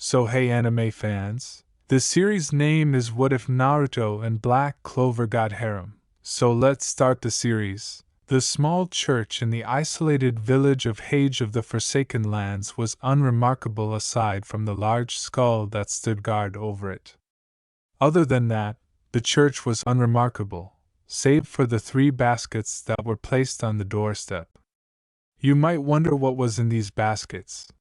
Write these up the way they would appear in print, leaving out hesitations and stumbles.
So hey anime fans, the series name is What If Naruto and Black Clover Got Harem. So let's start the series. The small church in the isolated village of Hage of the Forsaken Lands was unremarkable aside from the large skull that stood guard over it. Other than that, the church was unremarkable, save for the 3 baskets that were placed on the doorstep. You might wonder what was in these baskets.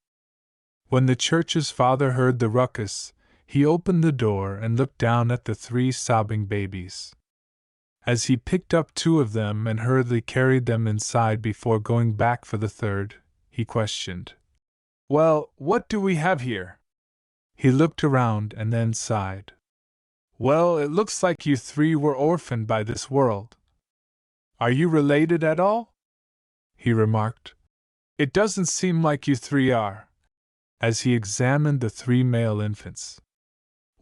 When the church's father heard the ruckus, he opened the door and looked down at the 3 sobbing babies. As he picked up 2 of them and hurriedly carried them inside before going back for the 3rd, he questioned, "Well, what do we have here?" He looked around and then sighed. "Well, it looks like you 3 were orphaned by this world. Are you related at all?" he remarked. "It doesn't seem like you 3 are," as he examined the 3 male infants.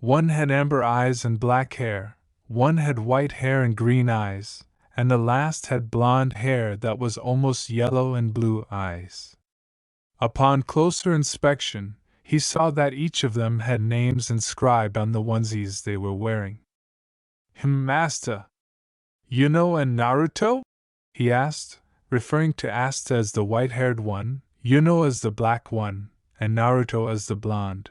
One had amber eyes and black hair, one had white hair and green eyes, and the last had blonde hair that was almost yellow and blue eyes. Upon closer inspection, he saw that each of them had names inscribed on the onesies they were wearing. Asta, Yuno and Naruto?" he asked, referring to Asta as the white-haired one, Yuno as the black one, and Naruto as the blonde.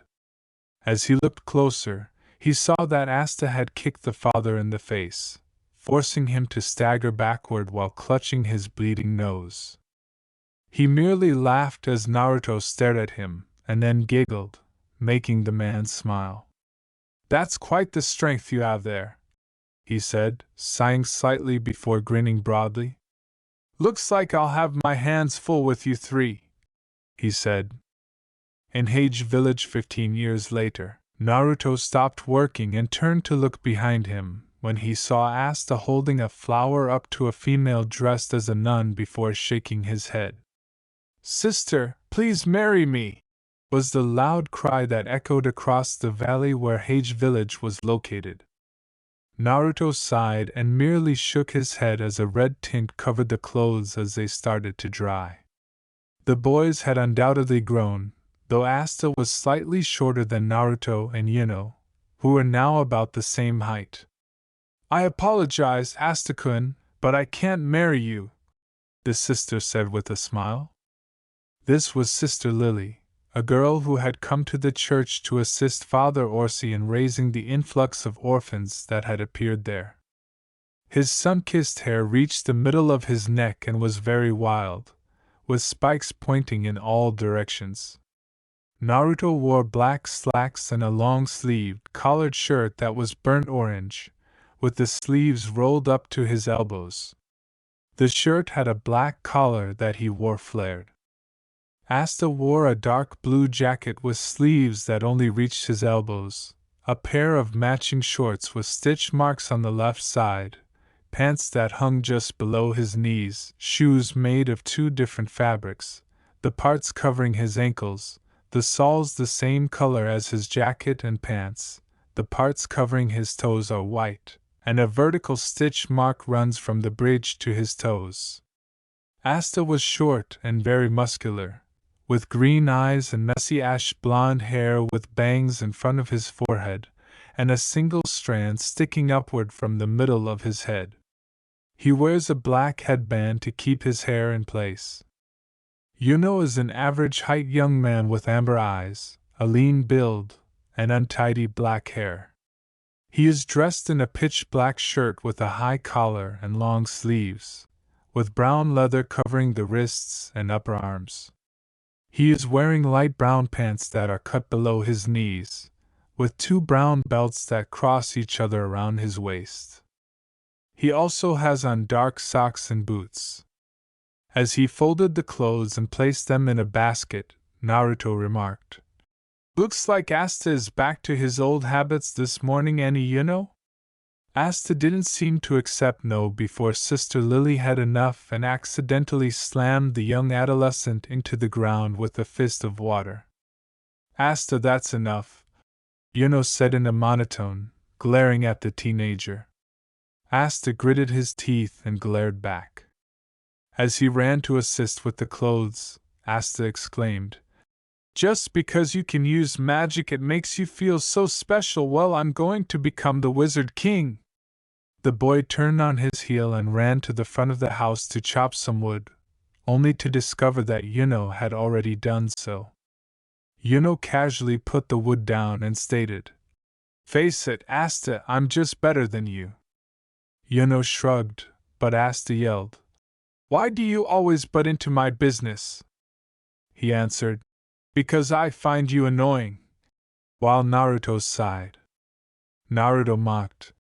As he looked closer, he saw that Asta had kicked the father in the face, forcing him to stagger backward while clutching his bleeding nose. He merely laughed as Naruto stared at him, and then giggled, making the man smile. "That's quite the strength you have there," he said, sighing slightly before grinning broadly. "Looks like I'll have my hands full with you 3, he said. In Hage Village 15 years later, Naruto stopped working and turned to look behind him when he saw Asta holding a flower up to a female dressed as a nun before shaking his head. "Sister, please marry me!" was the loud cry that echoed across the valley where Hage Village was located. Naruto sighed and merely shook his head as a red tint covered the clothes as they started to dry. The boys had undoubtedly grown, though Asta was slightly shorter than Naruto and Yuno, who were now about the same height. "I apologize, Asta-kun, but I can't marry you," the sister said with a smile. This was Sister Lily, a girl who had come to the church to assist Father Orsi in raising the influx of orphans that had appeared there. His sun-kissed hair reached the middle of his neck and was very wild, with spikes pointing in all directions. Naruto wore black slacks and a long-sleeved, collared shirt that was burnt orange, with the sleeves rolled up to his elbows. The shirt had a black collar that he wore flared. Asta wore a dark blue jacket with sleeves that only reached his elbows, a pair of matching shorts with stitch marks on the left side, pants that hung just below his knees, shoes made of 2 different fabrics, the parts covering his ankles, the soles the same color as his jacket and pants, the parts covering his toes are white, and a vertical stitch mark runs from the bridge to his toes. Asta was short and very muscular, with green eyes and messy ash blonde hair with bangs in front of his forehead, and a single strand sticking upward from the middle of his head. He wears a black headband to keep his hair in place. Yuno is an average-height young man with amber eyes, a lean build, and untidy black hair. He is dressed in a pitch-black shirt with a high collar and long sleeves, with brown leather covering the wrists and upper arms. He is wearing light brown pants that are cut below his knees, with 2 brown belts that cross each other around his waist. He also has on dark socks and boots. As he folded the clothes and placed them in a basket, Naruto remarked, "Looks like Asta is back to his old habits this morning, Annie, you know?" Asta didn't seem to accept no before Sister Lily had enough and accidentally slammed the young adolescent into the ground with a fist of water. "Asta, that's enough," Yuno said in a monotone, glaring at the teenager. Asta gritted his teeth and glared back. As he ran to assist with the clothes, Asta exclaimed, Just because you can use magic it makes you feel so special. Well, I'm going to become the Wizard King. The boy turned on his heel and ran to the front of the house to chop some wood, only to discover that Yuno had already done so. Yuno casually put the wood down and stated, "Face it, Asta, I'm just better than you." Yuno shrugged, but Asta yelled, "Why do you always butt into my business?" He answered, "Because I find you annoying," while Naruto sighed. Naruto mocked,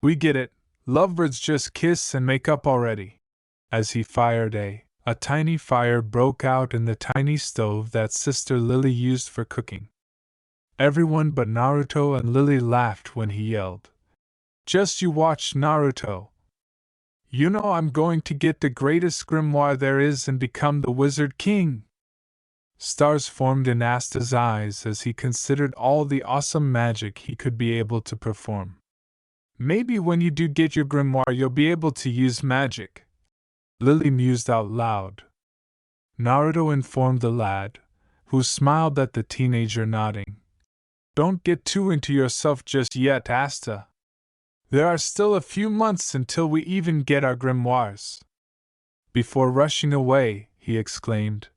"We get it, lovebirds just kiss and make up already." As he fired a tiny fire broke out in the tiny stove that Sister Lily used for cooking. Everyone but Naruto and Lily laughed when he yelled, "Just you watch, Naruto. You know I'm going to get the greatest grimoire there is and become the Wizard King." Stars formed in Asta's eyes as he considered all the awesome magic he could be able to perform. "Maybe when you do get your grimoire you'll be able to use magic," Lily mused out loud. Naruto informed the lad, who smiled at the teenager nodding, "Don't get too into yourself just yet, Asta. There are still a few months until we even get our grimoires." Before rushing away, he exclaimed,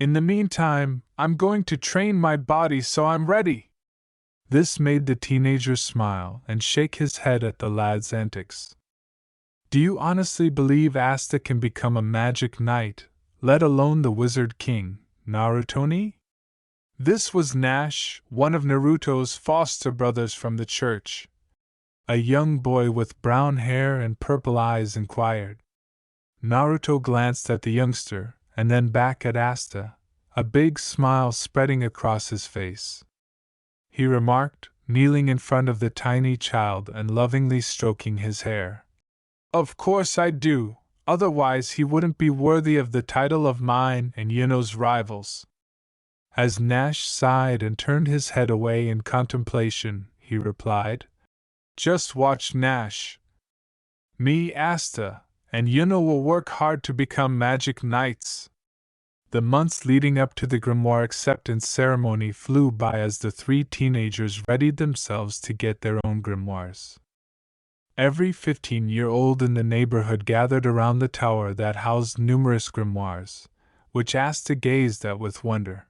"In the meantime, I'm going to train my body so I'm ready." This made the teenager smile and shake his head at the lad's antics. "Do you honestly believe Asta can become a magic knight, let alone the Wizard King, Naruto-ni?" This was Nash, one of Naruto's foster brothers from the church. A young boy with brown hair and purple eyes inquired. Naruto glanced at the youngster, and then back at Asta, a big smile spreading across his face. He remarked, kneeling in front of the tiny child and lovingly stroking his hair, "Of course I do, otherwise he wouldn't be worthy of the title of mine and Yuno's rivals." As Nash sighed and turned his head away in contemplation, he replied, "Just watch Nash. Me, Asta, and Yuno will work hard to become magic knights." The months leading up to the grimoire acceptance ceremony flew by as the three teenagers readied themselves to get their own grimoires. Every 15-year-old in the neighborhood gathered around the tower that housed numerous grimoires, which Asta gazed at with wonder.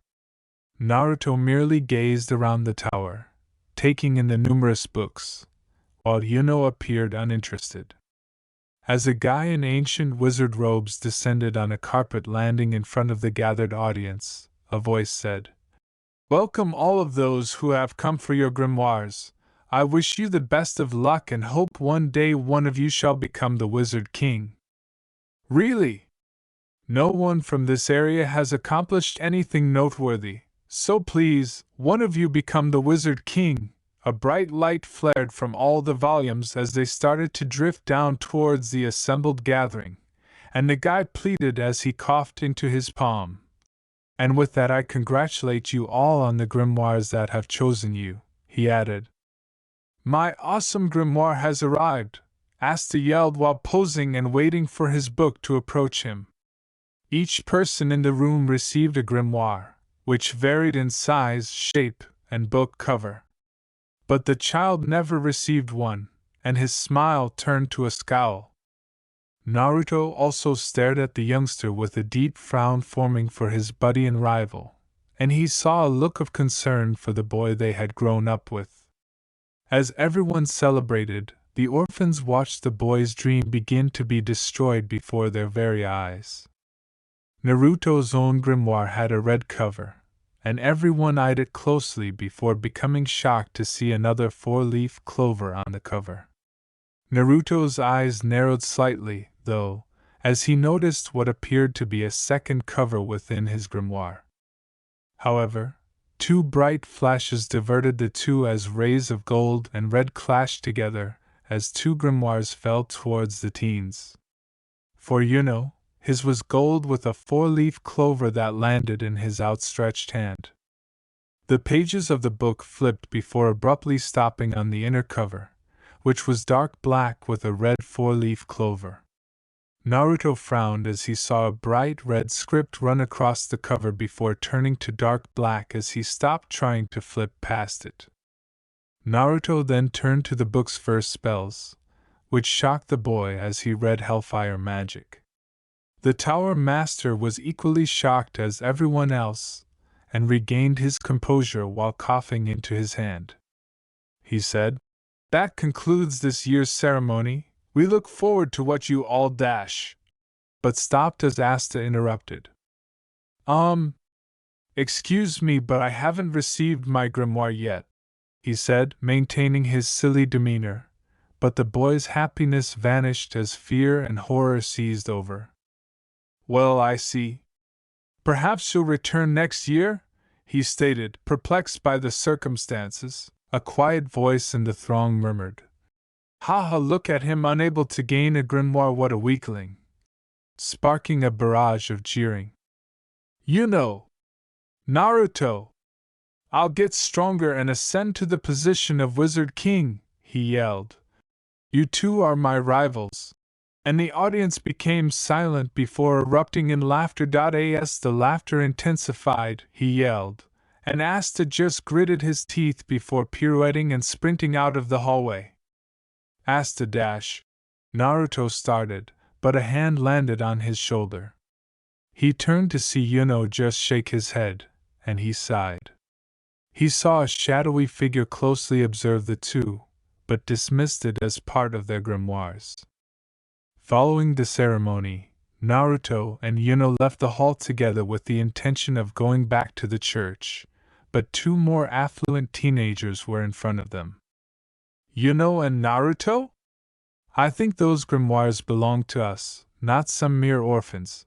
Naruto merely gazed around the tower, taking in the numerous books, while Yuno appeared uninterested. As a guy in ancient wizard robes descended on a carpet landing in front of the gathered audience, a voice said, "Welcome all of those who have come for your grimoires. I wish you the best of luck and hope one day one of you shall become the Wizard King." "Really? No one from this area has accomplished anything noteworthy, so please, one of you become the Wizard King." A bright light flared from all the volumes as they started to drift down towards the assembled gathering, and the guy pleaded as he coughed into his palm, "And with that I congratulate you all on the grimoires that have chosen you," he added. "My awesome grimoire has arrived," Asta yelled while posing and waiting for his book to approach him. Each person in the room received a grimoire, which varied in size, shape, and book cover. But the child never received one, and his smile turned to a scowl. Naruto also stared at the youngster with a deep frown forming for his buddy and rival, and he saw a look of concern for the boy they had grown up with. As everyone celebrated, the orphans watched the boy's dream begin to be destroyed before their very eyes. Naruto's own grimoire had a red cover, and everyone eyed it closely before becoming shocked to see another four-leaf clover on the cover. Naruto's eyes narrowed slightly, though, as he noticed what appeared to be a second cover within his grimoire. However, two bright flashes diverted the two as rays of gold and red clashed together as two grimoires fell towards the teens. For Yuno, his was gold with a four-leaf clover that landed in his outstretched hand. The pages of the book flipped before abruptly stopping on the inner cover, which was dark black with a red four-leaf clover. Naruto frowned as he saw a bright red script run across the cover before turning to dark black as he stopped trying to flip past it. Naruto then turned to the book's first spells, which shocked the boy as he read Hellfire Magic. The Tower Master was equally shocked as everyone else, and regained his composure while coughing into his hand. He said, "That concludes this year's ceremony. We look forward to what you all dash." But stopped as Asta interrupted. Excuse me, but I haven't received my grimoire yet," he said, maintaining his silly demeanor, but the boy's happiness vanished as fear and horror seized over. "Well, I see. Perhaps you'll return next year?" he stated, perplexed by the circumstances. A quiet voice in the throng murmured, "Ha, look at him, unable to gain a grimoire, what a weakling," sparking a barrage of jeering. "You know, Naruto, I'll get stronger and ascend to the position of Wizard King," he yelled. "You two are my rivals." And the audience became silent before erupting in laughter. As the laughter intensified, he yelled, and Asta just gritted his teeth before pirouetting and sprinting out of the hallway. "Asta dash," Naruto started, but a hand landed on his shoulder. He turned to see Yuno just shake his head, and he sighed. He saw a shadowy figure closely observe the two, but dismissed it as part of their grimoires. Following the ceremony, Naruto and Yuno left the hall together with the intention of going back to the church, but two more affluent teenagers were in front of them. "Yuno and Naruto? I think those grimoires belong to us, not some mere orphans,"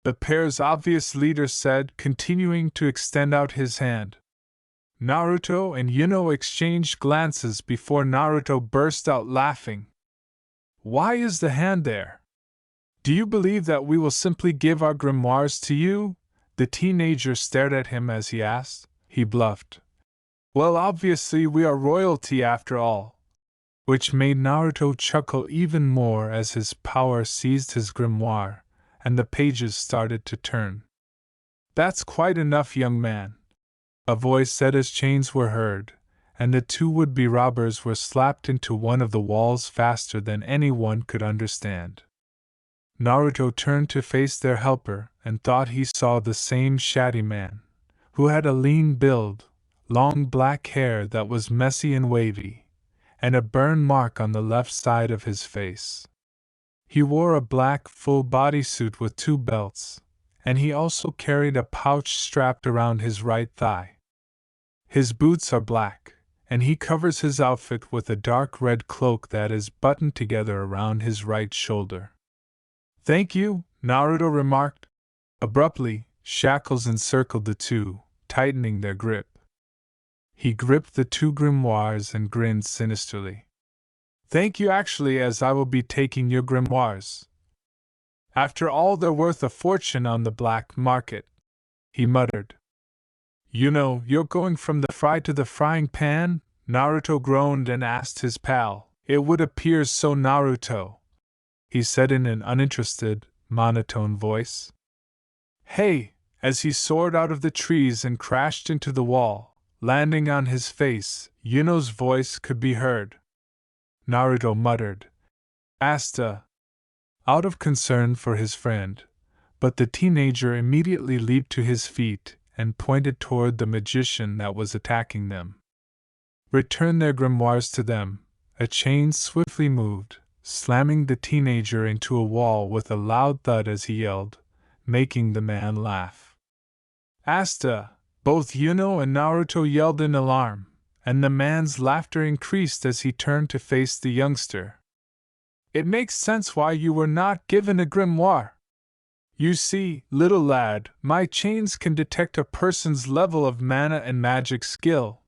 the pair's obvious leader said, continuing to extend out his hand. Naruto and Yuno exchanged glances before Naruto burst out laughing. "Why is the hand there? Do you believe that we will simply give our grimoires to you?" The teenager stared at him as he asked. He bluffed. "Well, obviously we are royalty after all." Which made Naruto chuckle even more as his power seized his grimoire, and the pages started to turn. "That's quite enough, young man," a voice said as chains were heard, and the two would-be robbers were slapped into one of the walls faster than anyone could understand. Naruto turned to face their helper and thought he saw the same shabby man, who had a lean build, long black hair that was messy and wavy, and a burn mark on the left side of his face. He wore a black full-body suit with two belts, and he also carried a pouch strapped around his right thigh. His boots are black, and he covers his outfit with a dark red cloak that is buttoned together around his right shoulder. "Thank you," Naruto remarked. Abruptly, shackles encircled the two, tightening their grip. He gripped the two grimoires and grinned sinisterly. "Thank you actually, as I will be taking your grimoires. After all, they're worth a fortune on the black market," he muttered. "You know, you're going from the fry to the frying pan?" Naruto groaned and asked his pal. "It would appear so, Naruto," he said in an uninterested, monotone voice. "Hey!" As he soared out of the trees and crashed into the wall, landing on his face, Yuno's voice could be heard. Naruto muttered, "Asta," out of concern for his friend, but the teenager immediately leaped to his feet and pointed toward the magician that was attacking them. "Return their grimoires to them." A chain swiftly moved, slamming the teenager into a wall with a loud thud as he yelled, making the man laugh. "Asta!" Both Yuno and Naruto yelled in alarm, and the man's laughter increased as he turned to face the youngster. "It makes sense why you were not given a grimoire. You see, little lad, my chains can detect a person's level of mana and magic skill.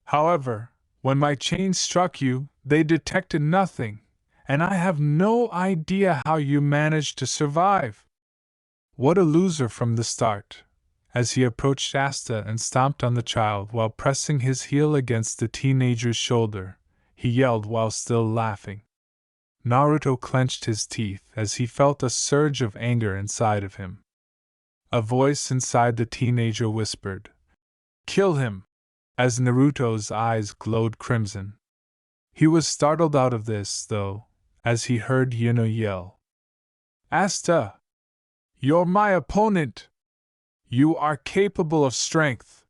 However, when my chains struck you, they detected nothing, and I have no idea how you managed to survive." What a loser from the start! As he approached Asta and stomped on the child while pressing his heel against the teenager's shoulder, he yelled while still laughing. Naruto clenched his teeth as he felt a surge of anger inside of him. A voice inside the teenager whispered, "Kill him!" as Naruto's eyes glowed crimson. He was startled out of this, though, as he heard Yuno yell, "Asta! You're my opponent! You are capable of strength!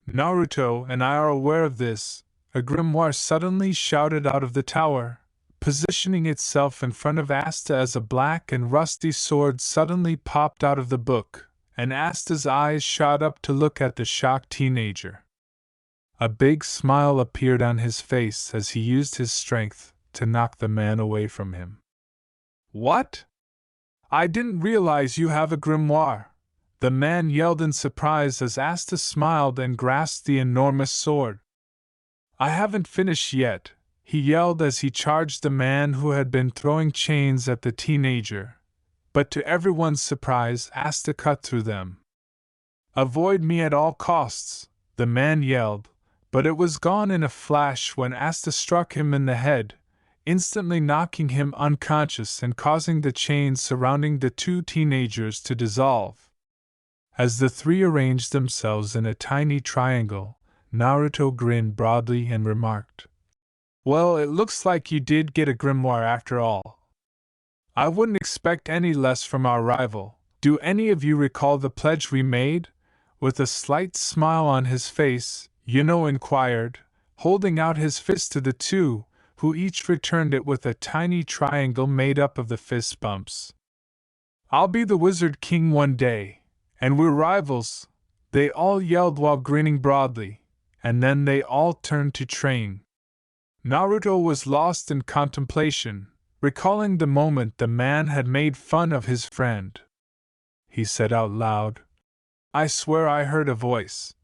Naruto and I are aware of this," a grimoire suddenly shouted out of the tower, positioning itself in front of Asta as a black and rusty sword suddenly popped out of the book, and Asta's eyes shot up to look at the shocked teenager. A big smile appeared on his face as he used his strength to knock the man away from him. "What? I didn't realize you have a grimoire," the man yelled in surprise as Asta smiled and grasped the enormous sword. "I haven't finished yet," he yelled as he charged the man who had been throwing chains at the teenager, but to everyone's surprise, Asta cut through them. "Avoid me at all costs," the man yelled, but it was gone in a flash when Asta struck him in the head, instantly knocking him unconscious and causing the chains surrounding the two teenagers to dissolve. As the three arranged themselves in a tiny triangle, Naruto grinned broadly and remarked, "Well, it looks like you did get a grimoire after all. I wouldn't expect any less from our rival. Do any of you recall the pledge we made?" With a slight smile on his face, Yuno inquired, holding out his fist to the two, who each returned it with a tiny triangle made up of the fist bumps. "I'll be the Wizard King one day, and we're rivals," they all yelled while grinning broadly, and then they all turned to train. Naruto was lost in contemplation, recalling the moment the man had made fun of his friend. He said out loud, "I swear I heard a voice.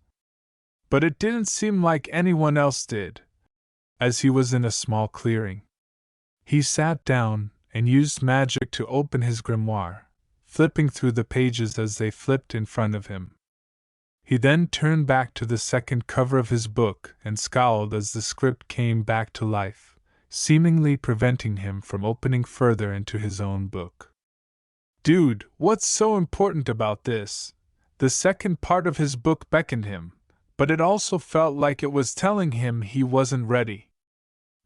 But it didn't seem like anyone else did," as he was in a small clearing. He sat down and used magic to open his grimoire, flipping through the pages as they flipped in front of him. He then turned back to the second cover of his book and scowled as the script came back to life, seemingly preventing him from opening further into his own book. "Dude, what's so important about this?" The second part of his book beckoned him, but it also felt like it was telling him he wasn't ready.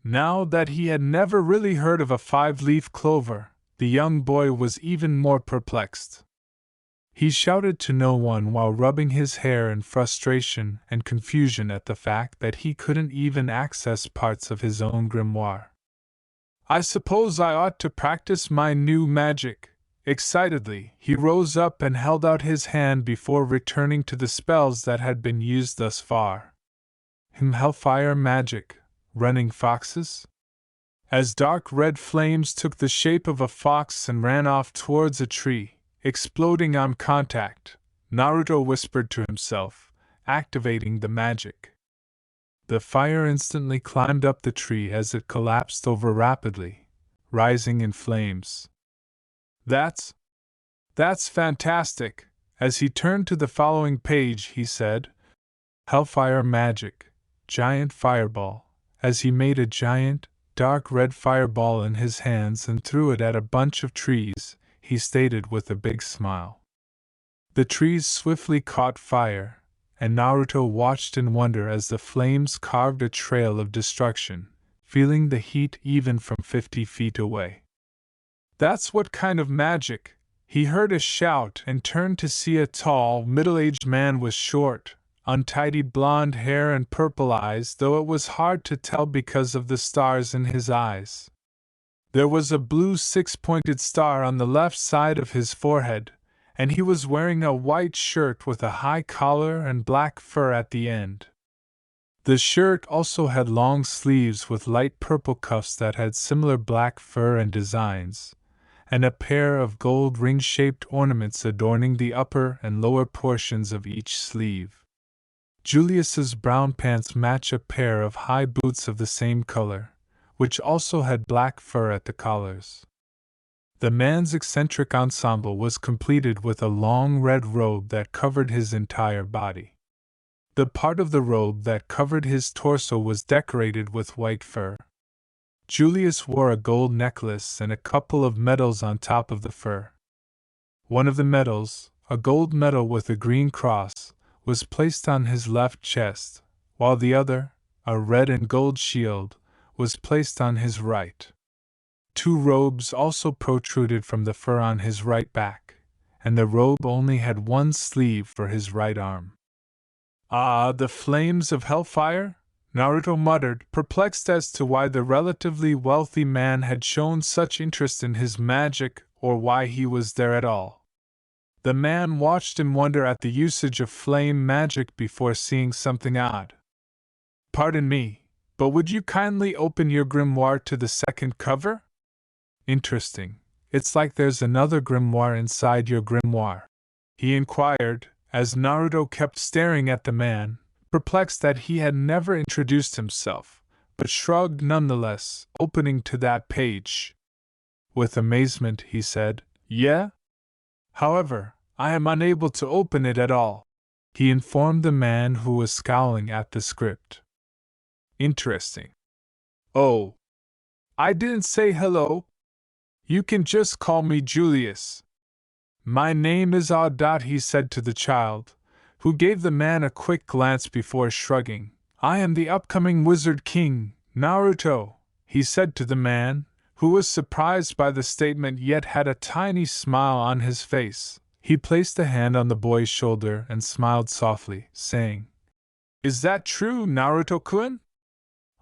Now that he had never really heard of a five-leaf clover, the young boy was even more perplexed. He shouted to no one while rubbing his hair in frustration and confusion at the fact that he couldn't even access parts of his own grimoire. "I suppose I ought to practice my new magic." Excitedly, he rose up and held out his hand before returning to the spells that had been used thus far. Hellfire magic, running foxes? As dark red flames took the shape of a fox and ran off towards a tree, exploding on contact, Naruto whispered to himself, activating the magic. The fire instantly climbed up the tree as it collapsed over rapidly, rising in flames. That's fantastic." As he turned to the following page, he said, "Hellfire magic, giant fireball," as he made a giant, dark red fireball in his hands and threw it at a bunch of trees, he stated with a big smile. The trees swiftly caught fire, and Naruto watched in wonder as the flames carved a trail of destruction, feeling the heat even from 50 feet away. "That's what kind of magic?" He heard a shout and turned to see a tall, middle-aged man with short, untidy blonde hair and purple eyes, though it was hard to tell because of the stars in his eyes. There was a blue six-pointed star on the left side of his forehead, and he was wearing a white shirt with a high collar and black fur at the end. The shirt also had long sleeves with light purple cuffs that had similar black fur and designs, and a pair of gold ring-shaped ornaments adorning the upper and lower portions of each sleeve. Julius's brown pants match a pair of high boots of the same color, which also had black fur at the collars. The man's eccentric ensemble was completed with a long red robe that covered his entire body. The part of the robe that covered his torso was decorated with white fur. Julius wore a gold necklace and a couple of medals on top of the fur. One of the medals, a gold medal with a green cross, was placed on his left chest, while the other, a red and gold shield, was placed on his right. 2 robes also protruded from the fur on his right back, and the robe only had 1 sleeve for his right arm. Ah, the flames of hellfire? Naruto muttered, perplexed as to why the relatively wealthy man had shown such interest in his magic or why he was there at all. The man watched in wonder at the usage of flame magic before seeing something odd. Pardon me, but would you kindly open your grimoire to the second cover? Interesting. It's like there's another grimoire inside your grimoire, he inquired, as Naruto kept staring at the man, perplexed that he had never introduced himself, but shrugged nonetheless, opening to that page. With amazement, he said, "Yeah? However, I am unable to open it at all," he informed the man who was scowling at the script. Interesting. Oh, I didn't say hello. You can just call me Julius. My name is Asta, he said to the child, who gave the man a quick glance before shrugging. I am the upcoming Wizard King, Naruto, he said to the man, who was surprised by the statement yet had a tiny smile on his face. He placed a hand on the boy's shoulder and smiled softly, saying, "Is that true, Naruto-kun?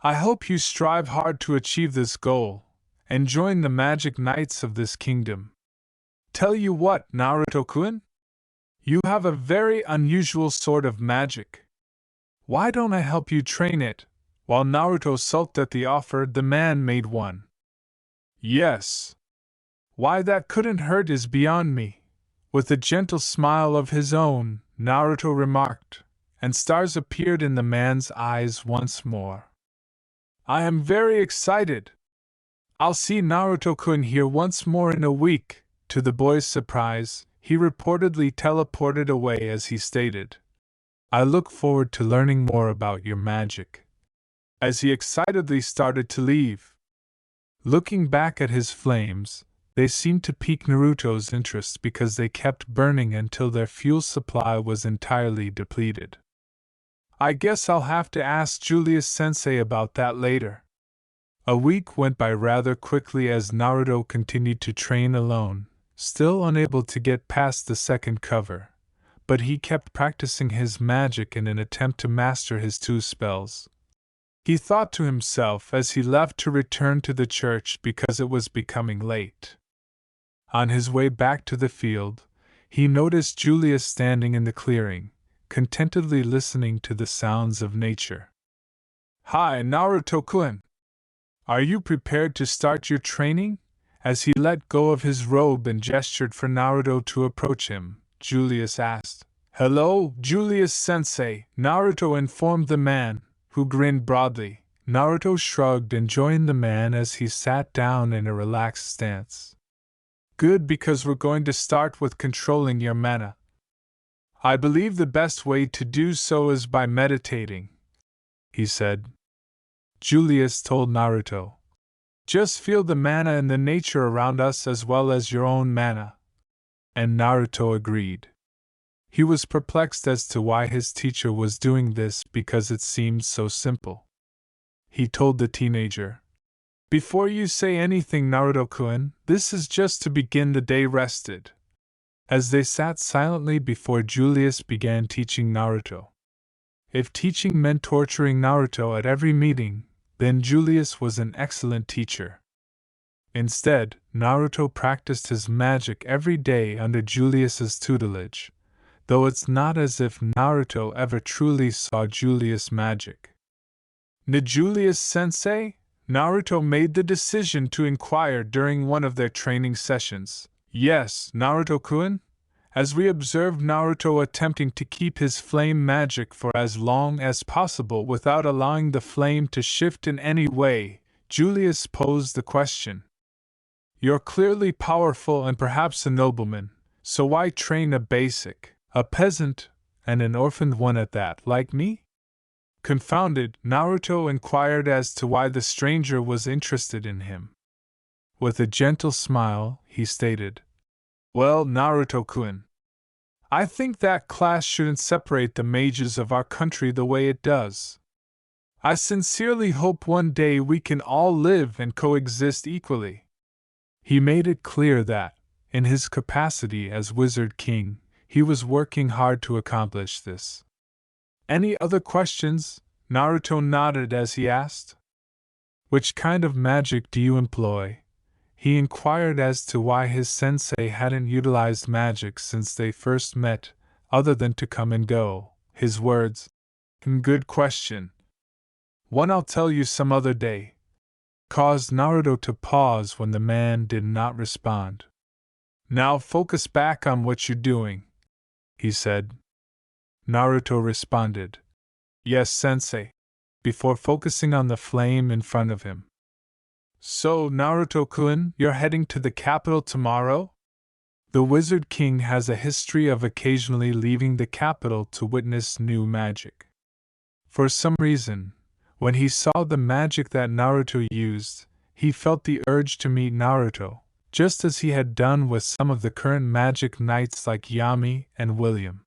I hope you strive hard to achieve this goal, and join the magic knights of this kingdom. Tell you what, Naruto-kun? You have a very unusual sort of magic. Why don't I help you train it?" While Naruto sulked at the offer, the man made one. "Yes. Why, that couldn't hurt is beyond me." With a gentle smile of his own, Naruto remarked, and stars appeared in the man's eyes once more. "I am very excited. I'll see Naruto-kun here once more in a week." To the boy's surprise, he reportedly teleported away as he stated, "I look forward to learning more about your magic." As he excitedly started to leave. Looking back at his flames, they seemed to pique Naruto's interest because they kept burning until their fuel supply was entirely depleted. "I guess I'll have to ask Julius-sensei about that later." A week went by rather quickly as Naruto continued to train alone, still unable to get past the second cover, but he kept practicing his magic in an attempt to master his 2 spells. He thought to himself as he left to return to the church because it was becoming late. On his way back to the field, he noticed Julius standing in the clearing, contentedly listening to the sounds of nature. "Hi, Naruto-kun! Are you prepared to start your training?" As he let go of his robe and gestured for Naruto to approach him, Julius asked. "Hello, Julius-sensei," Naruto informed the man, who grinned broadly. Naruto shrugged and joined the man as he sat down in a relaxed stance. "Good, because we're going to start with controlling your mana. I believe the best way to do so is by meditating," he said. Julius told Naruto, "Just feel the mana in the nature around us as well as your own mana." And Naruto agreed. He was perplexed as to why his teacher was doing this because it seemed so simple. He told the teenager, "Before you say anything, Naruto-kun, this is just to begin the day rested." As they sat silently before Julius began teaching Naruto. If teaching meant torturing Naruto at every meeting, then Julius was an excellent teacher. Instead, Naruto practiced his magic every day under Julius's tutelage, though it's not as if Naruto ever truly saw Julius' magic. "Julius-sensei?" Naruto made the decision to inquire during one of their training sessions. "Yes, Naruto-kun?" As we observed Naruto attempting to keep his flame magic for as long as possible without allowing the flame to shift in any way, Julius posed the question. "You're clearly powerful and perhaps a nobleman, so why train a basic, a peasant, and an orphaned one at that, like me?" Confounded, Naruto inquired as to why the stranger was interested in him. With a gentle smile, he stated, "Well, Naruto-kun, I think that class shouldn't separate the mages of our country the way it does. I sincerely hope one day we can all live and coexist equally." He made it clear that, in his capacity as Wizard King, he was working hard to accomplish this. "Any other questions?" Naruto nodded as he asked. "Which kind of magic do you employ?" He inquired as to why his sensei hadn't utilized magic since they first met, other than to come and go. His words, "Good question. One I'll tell you some other day," caused Naruto to pause when the man did not respond. "Now focus back on what you're doing," he said. Naruto responded, "Yes, sensei," before focusing on the flame in front of him. "So, Naruto-kun, you're heading to the capital tomorrow?" The Wizard King has a history of occasionally leaving the capital to witness new magic. For some reason, when he saw the magic that Naruto used, he felt the urge to meet Naruto, just as he had done with some of the current magic knights like Yami and William.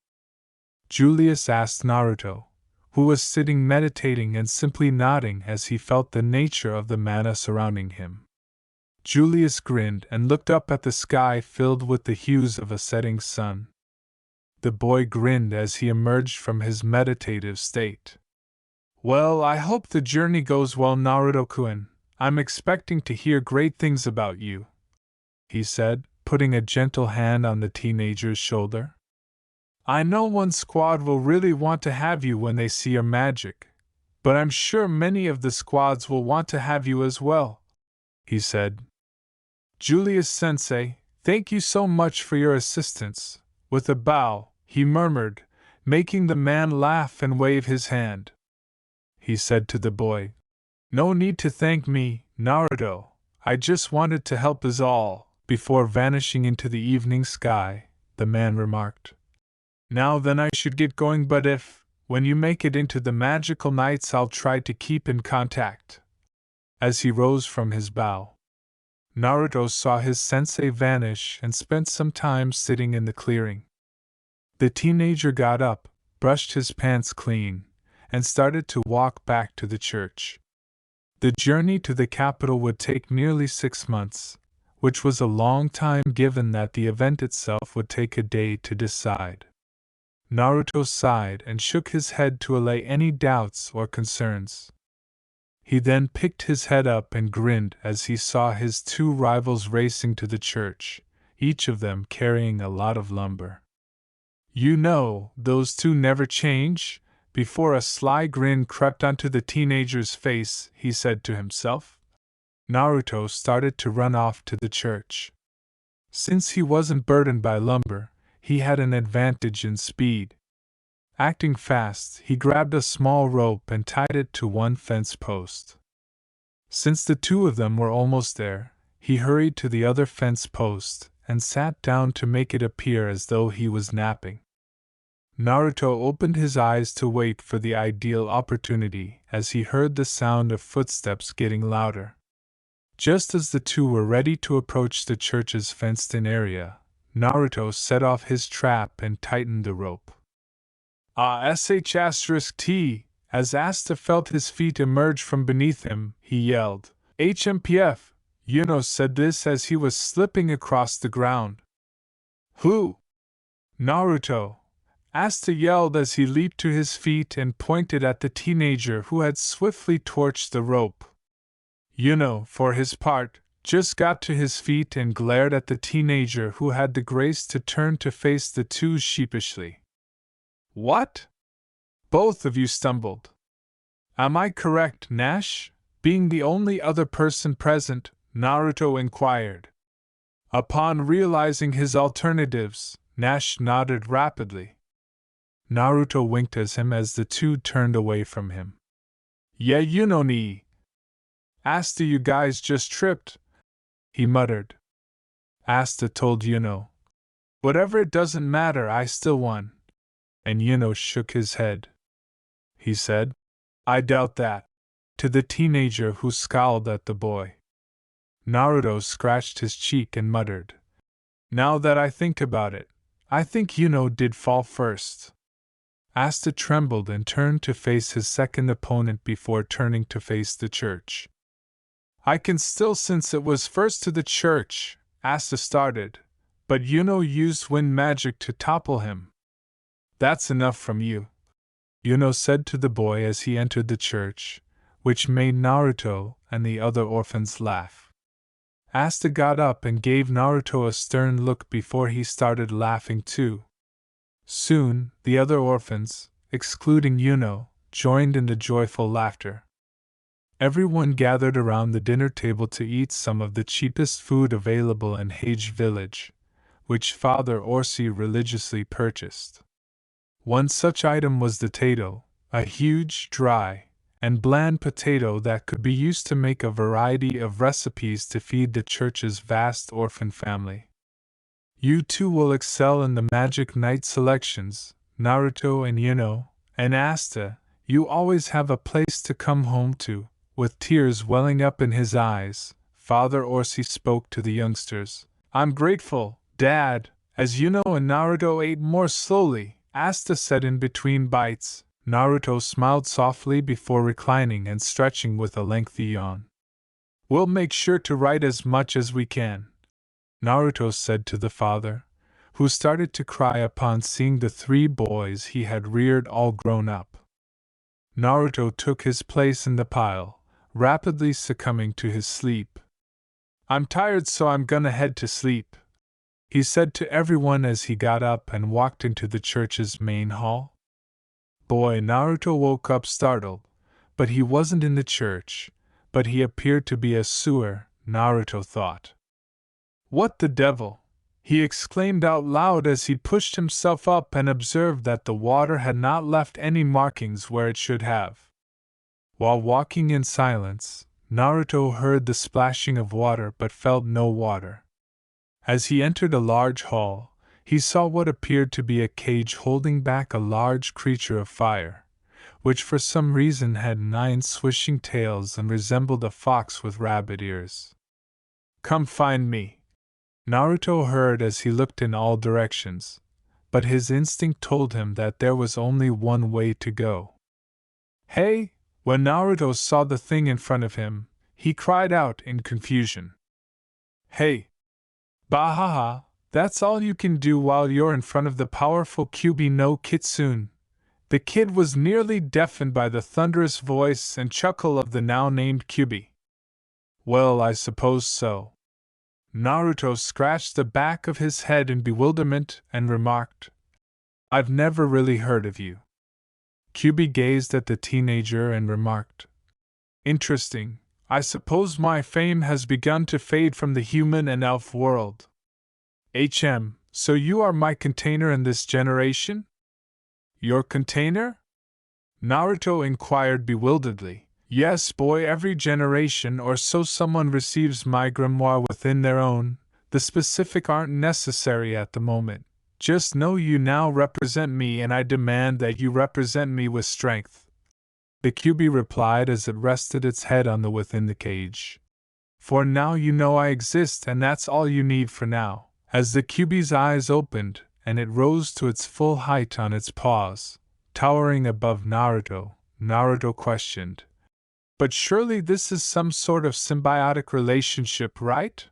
Julius asked Naruto, who was sitting meditating and simply nodding as he felt the nature of the mana surrounding him. Julius grinned and looked up at the sky filled with the hues of a setting sun. The boy grinned as he emerged from his meditative state. "Well, I hope the journey goes well, Naruto-kun. I'm expecting to hear great things about you," he said, putting a gentle hand on the teenager's shoulder. "I know one squad will really want to have you when they see your magic, but I'm sure many of the squads will want to have you as well," he said. "Julius-sensei, thank you so much for your assistance," with a bow, he murmured, making the man laugh and wave his hand. He said to the boy, "No need to thank me, Naruto, I just wanted to help is all." Before vanishing into the evening sky, the man remarked, "Now then I should get going, but if, when you make it into the magical nights, I'll try to keep in contact." As he rose from his bow, Naruto saw his sensei vanish and spent some time sitting in the clearing. The teenager got up, brushed his pants clean, and started to walk back to the church. The journey to the capital would take nearly 6 months, which was a long time given that the event itself would take a day to decide. Naruto sighed and shook his head to allay any doubts or concerns. He then picked his head up and grinned as he saw his two rivals racing to the church, each of them carrying a lot of lumber. "You know, those two never change?" Before a sly grin crept onto the teenager's face, he said to himself. Naruto started to run off to the church. Since he wasn't burdened by lumber, he had an advantage in speed. Acting fast, he grabbed a small rope and tied it to one fence post. Since the two of them were almost there, he hurried to the other fence post and sat down to make it appear as though he was napping. Naruto opened his eyes to wait for the ideal opportunity as he heard the sound of footsteps getting louder. Just as the two were ready to approach the church's fenced-in area, Naruto set off his trap and tightened the rope. *T. As Asta felt his feet emerge from beneath him, he yelled, "HMPF!" Yuno said this as he was slipping across the ground. "Who?" "Naruto!" Asta yelled as he leaped to his feet and pointed at the teenager who had swiftly torched the rope. Yuno, for his part, just got to his feet and glared at the teenager who had the grace to turn to face the two sheepishly. "What? Both of you stumbled. Am I correct, Nash?" Being the only other person present, Naruto inquired. Upon realizing his alternatives, Nash nodded rapidly. Naruto winked at him as the two turned away from him. "Yeah, you know ni. Asta, you guys just tripped," he muttered. Asta told Yuno, "Whatever, it doesn't matter, I still won." And Yuno shook his head. He said, I doubt that. To the teenager who scowled at the boy. Naruto scratched his cheek and muttered. Now that I think about it, I think Yuno did fall first. Asta trembled and turned to face his second opponent before turning to face the church. I can still sense it was first to the church, Asta started, but Yuno used wind magic to topple him. That's enough from you, Yuno said to the boy as he entered the church, which made Naruto and the other orphans laugh. Asta got up and gave Naruto a stern look before he started laughing too. Soon, the other orphans, excluding Yuno, joined in the joyful laughter. Everyone gathered around the dinner table to eat some of the cheapest food available in Hage village, which Father Orsi religiously purchased. One such item was the tato, a huge, dry, and bland potato that could be used to make a variety of recipes to feed the church's vast orphan family. You two will excel in the Magic Night selections, Naruto and Yuno, and Asta, you always have a place to come home to. With tears welling up in his eyes, Father Orsi spoke to the youngsters. I'm grateful, Dad. As Yuno and Naruto ate more slowly, Asta said in between bites. Naruto smiled softly before reclining and stretching with a lengthy yawn. We'll make sure to write as much as we can, Naruto said to the father, who started to cry upon seeing the three boys he had reared all grown up. Naruto took his place in the pile, rapidly succumbing to his sleep. I'm tired, so I'm gonna head to sleep, he said to everyone as he got up and walked into the church's main hall. Boy, Naruto woke up startled, but he wasn't in the church, but he appeared to be a sewer, Naruto thought. What the devil? He exclaimed out loud as he pushed himself up and observed that the water had not left any markings where it should have. While walking in silence, Naruto heard the splashing of water but felt no water. As he entered a large hall, he saw what appeared to be a cage holding back a large creature of fire, which for some reason had 9 swishing tails and resembled a fox with rabbit ears. Come find me, Naruto heard as he looked in all directions, but his instinct told him that there was only one way to go. Hey! When Naruto saw the thing in front of him, he cried out in confusion. Hey! Bahaha! That's all you can do while you're in front of the powerful Kyuubi no Kitsune. The kid was nearly deafened by the thunderous voice and chuckle of the now-named Kyuubi. Well, I suppose so. Naruto scratched the back of his head in bewilderment and remarked, I've never really heard of you. Kyuubi gazed at the teenager and remarked, Interesting, I suppose my fame has begun to fade from the human and elf world. So you are my container in this generation? Your container? Naruto inquired bewilderedly. Yes, boy, every generation or so someone receives my grimoire within their own. The specific aren't necessary at the moment. Just know you now represent me and I demand that you represent me with strength. The Kyuubi replied as it rested its head on the within the cage. For now you know I exist and that's all you need for now. As the Kyuubi's eyes opened, and it rose to its full height on its paws, towering above Naruto, Naruto questioned. But surely this is some sort of symbiotic relationship, right?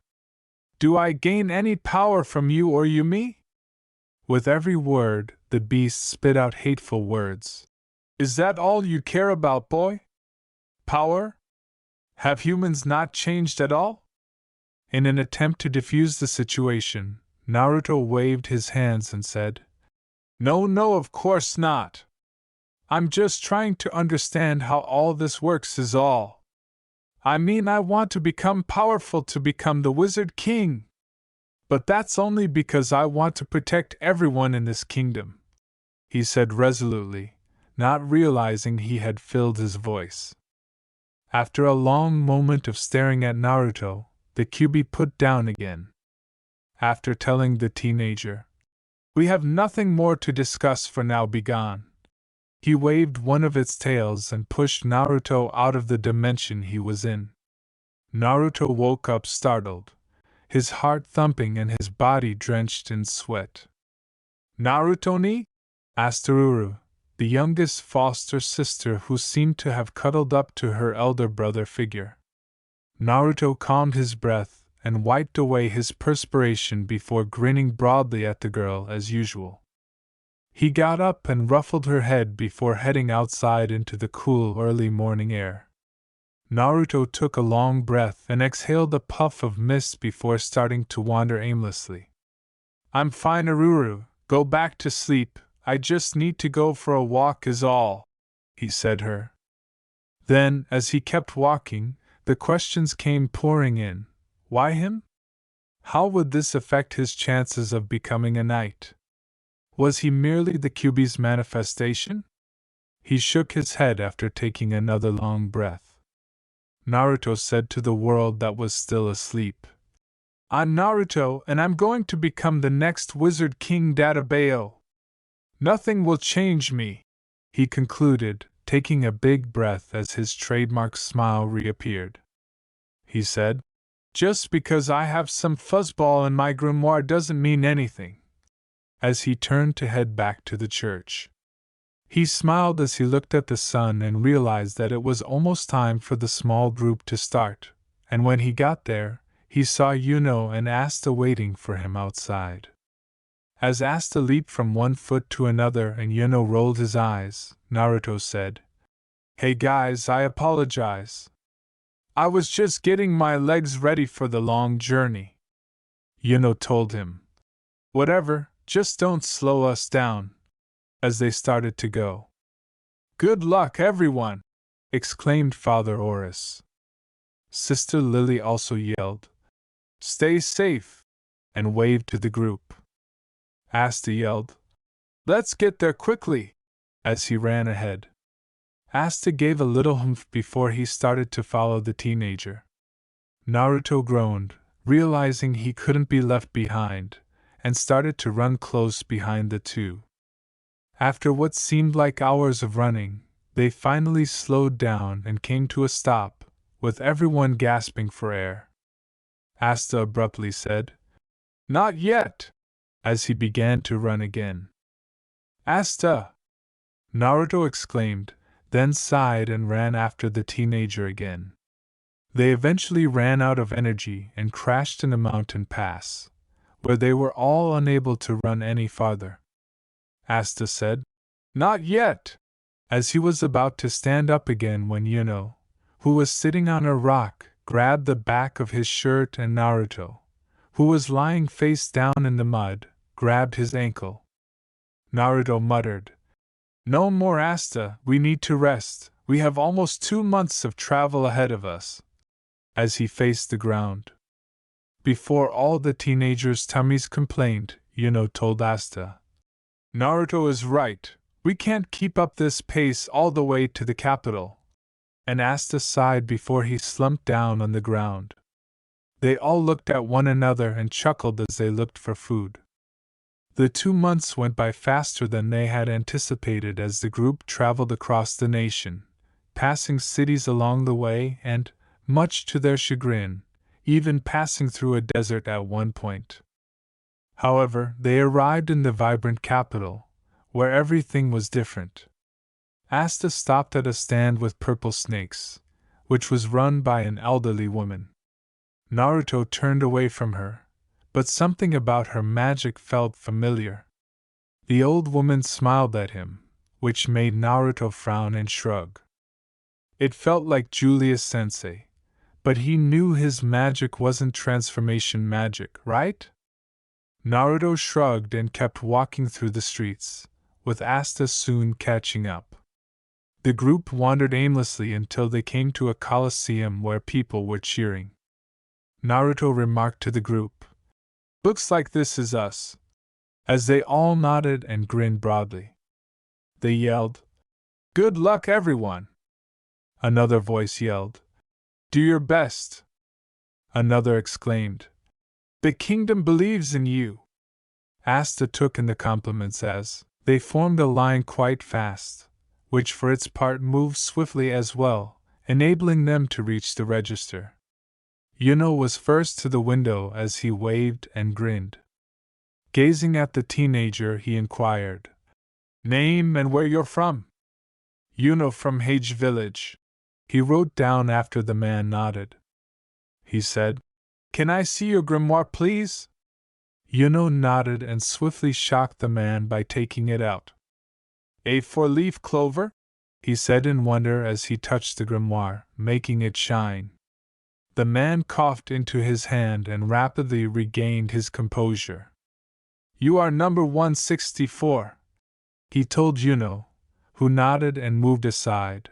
Do I gain any power from you or you me? With every word, the beast spit out hateful words. Is that all you care about, boy? Power? Have humans not changed at all? In an attempt to defuse the situation, Naruto waved his hands and said, No, of course not. I'm just trying to understand how all this works is all. I mean, I want to become powerful to become the Wizard King. But that's only because I want to protect everyone in this kingdom, he said resolutely, not realizing he had filled his voice. After a long moment of staring at Naruto, the Kyuubi put down again. After telling the teenager, We have nothing more to discuss for now, begone. He waved one of its tails and pushed Naruto out of the dimension he was in. Naruto woke up startled, his heart thumping and his body drenched in sweat. "Naruto-ni?" asked Aruru, the youngest foster sister who seemed to have cuddled up to her elder brother figure. Naruto calmed his breath and wiped away his perspiration before grinning broadly at the girl as usual. He got up and ruffled her head before heading outside into the cool early morning air. Naruto took a long breath and exhaled a puff of mist before starting to wander aimlessly. "I'm fine, Aruru, go back to sleep, I just need to go for a walk is all," he said her. Then, as he kept walking, the questions came pouring in. Why him? How would this affect his chances of becoming a knight? Was he merely the Kyuubi's manifestation? He shook his head after taking another long breath. Naruto said to the world that was still asleep, "I'm Naruto, and I'm going to become the next Wizard King Dadabayo. Nothing will change me," he concluded, taking a big breath as his trademark smile reappeared. He said, "Just because I have some fuzzball in my grimoire doesn't mean anything," as he turned to head back to the church. He smiled as he looked at the sun and realized that it was almost time for the small group to start, and when he got there, he saw Yuno and Asta waiting for him outside. As Asta leaped from one foot to another and Yuno rolled his eyes, Naruto said, "Hey guys, I apologize. I was just getting my legs ready for the long journey." Yuno told him, "Whatever, just don't slow us down," as they started to go. "Good luck, everyone!" exclaimed Father Oris. Sister Lily also yelled, "Stay safe!" and waved to the group. Asta yelled, "Let's get there quickly!" as he ran ahead. Asta gave a little humph before he started to follow the teenager. Naruto groaned, realizing he couldn't be left behind, and started to run close behind the two. After what seemed like hours of running, they finally slowed down and came to a stop, with everyone gasping for air. Asta abruptly said, "Not yet!" as he began to run again. "Asta!" Naruto exclaimed, then sighed and ran after the teenager again. They eventually ran out of energy and crashed in a mountain pass, where they were all unable to run any farther. Asta said, "Not yet!" as he was about to stand up again when Yuno, who was sitting on a rock, grabbed the back of his shirt and Naruto, who was lying face down in the mud, grabbed his ankle. Naruto muttered, "No more Asta, we need to rest, we have almost 2 months of travel ahead of us," as he faced the ground. Before all the teenagers' tummies complained, Yuno told Asta, "Naruto is right, we can't keep up this pace all the way to the capital," and Asta sighed before he slumped down on the ground. They all looked at one another and chuckled as they looked for food. The 2 months went by faster than they had anticipated as the group traveled across the nation, passing cities along the way and, much to their chagrin, even passing through a desert at one point. However, they arrived in the vibrant capital, where everything was different. Asta stopped at a stand with purple snakes, which was run by an elderly woman. Naruto turned away from her, but something about her magic felt familiar. The old woman smiled at him, which made Naruto frown and shrug. It felt like Julius Sensei, but he knew his magic wasn't transformation magic, right? Naruto shrugged and kept walking through the streets, with Asta soon catching up. The group wandered aimlessly until they came to a coliseum where people were cheering. Naruto remarked to the group, "Looks like this is us," as they all nodded and grinned broadly. They yelled, "Good luck, everyone!" Another voice yelled, "Do your best!" Another exclaimed, "The kingdom believes in you!" Asta took in the compliments as they formed a line quite fast, which for its part moved swiftly as well, enabling them to reach the register. Yuno was first to the window as he waved and grinned. Gazing at the teenager, he inquired, "Name and where you're from?" "Yuno from Hage village," he wrote down after the man nodded. He said, "Can I see your grimoire, please?" Yuno nodded and swiftly shocked the man by taking it out. "A four-leaf clover?" he said in wonder as he touched the grimoire, making it shine. The man coughed into his hand and rapidly regained his composure. "You are number 164, he told Yuno, who nodded and moved aside.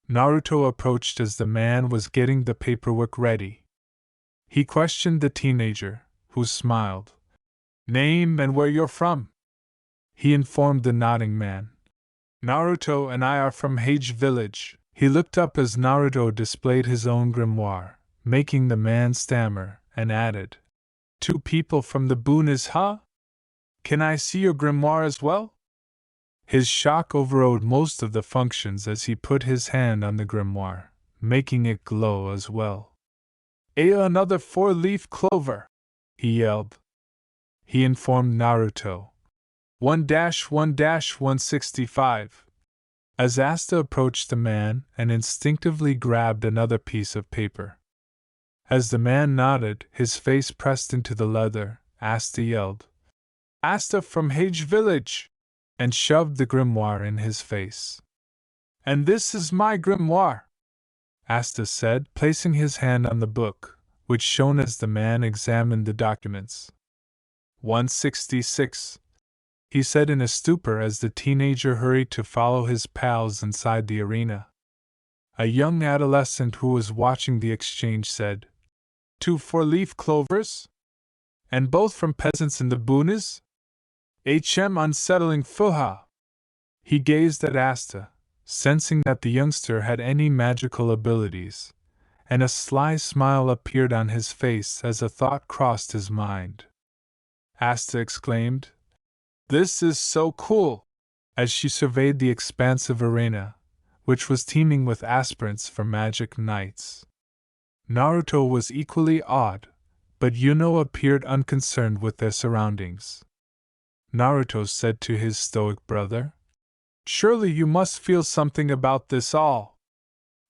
Naruto approached as the man was getting the paperwork ready. He questioned the teenager, who smiled. "Name and where you're from?" he informed the nodding man. "Naruto and I are from Hage village." He looked up as Naruto displayed his own grimoire, making the man stammer, and added, "Two people from the boonies, huh? Can I see your grimoire as well?" His shock overrode most of the functions as he put his hand on the grimoire, making it glow as well. Another four-leaf clover!" he yelled. He informed Naruto. 1-1-165. As Asta approached the man and instinctively grabbed another piece of paper. As the man nodded, his face pressed into the leather, Asta yelled, "Asta from Hage village!" and shoved the grimoire in his face. "And this is my grimoire," Asta said, placing his hand on the book, which shone as the man examined the documents. 166, he said in a stupor as the teenager hurried to follow his pals inside the arena. A young adolescent who was watching the exchange said, "Two four-leaf clovers? And both from peasants in the boonies? Unsettling fuha." He gazed at Asta, sensing that the youngster had any magical abilities, and a sly smile appeared on his face as a thought crossed his mind. Asta exclaimed, "This is so cool!" as she surveyed the expansive arena, which was teeming with aspirants for magic knights. Naruto was equally awed, but Yuno appeared unconcerned with their surroundings. Naruto said to his stoic brother, "Surely you must feel something about this all."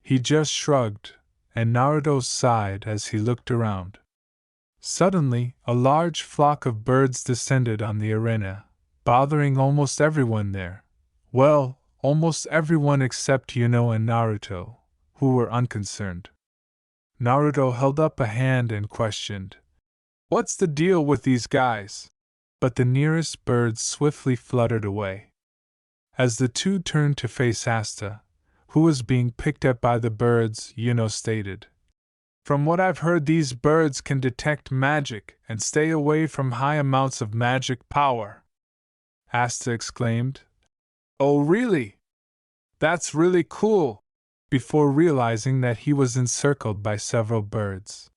He just shrugged, and Naruto sighed as he looked around. Suddenly, a large flock of birds descended on the arena, bothering almost everyone there. Well, almost everyone except Yuno and Naruto, who were unconcerned. Naruto held up a hand and questioned, "What's the deal with these guys?" But the nearest birds swiftly fluttered away. As the two turned to face Asta, who was being picked at by the birds, Yuno stated, "From what I've heard, these birds can detect magic and stay away from high amounts of magic power." Asta exclaimed, "Oh really? That's really cool," before realizing that he was encircled by several birds.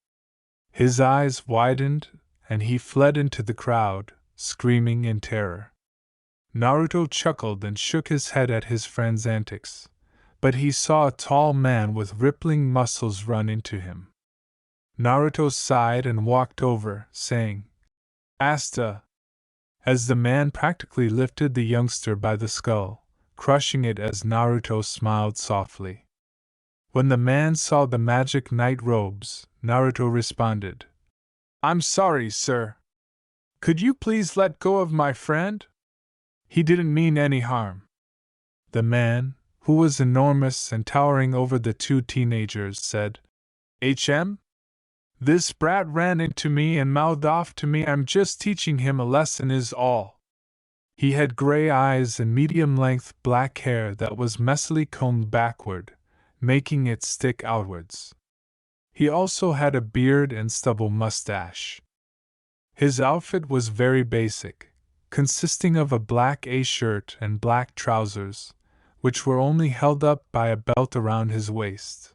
His eyes widened, and he fled into the crowd, screaming in terror. Naruto chuckled and shook his head at his friend's antics, but he saw a tall man with rippling muscles run into him. Naruto sighed and walked over, saying, "Asta," as the man practically lifted the youngster by the skull, crushing it as Naruto smiled softly. When the man saw the magic knight robes, Naruto responded, "I'm sorry, sir. Could you please let go of my friend? He didn't mean any harm." The man, who was enormous and towering over the two teenagers, said, This brat ran into me and mouthed off to me. I'm just teaching him a lesson is all." He had gray eyes and medium-length black hair that was messily combed backward, making it stick outwards. He also had a beard and stubble mustache. His outfit was very basic, consisting of a black A-shirt and black trousers, which were only held up by a belt around his waist.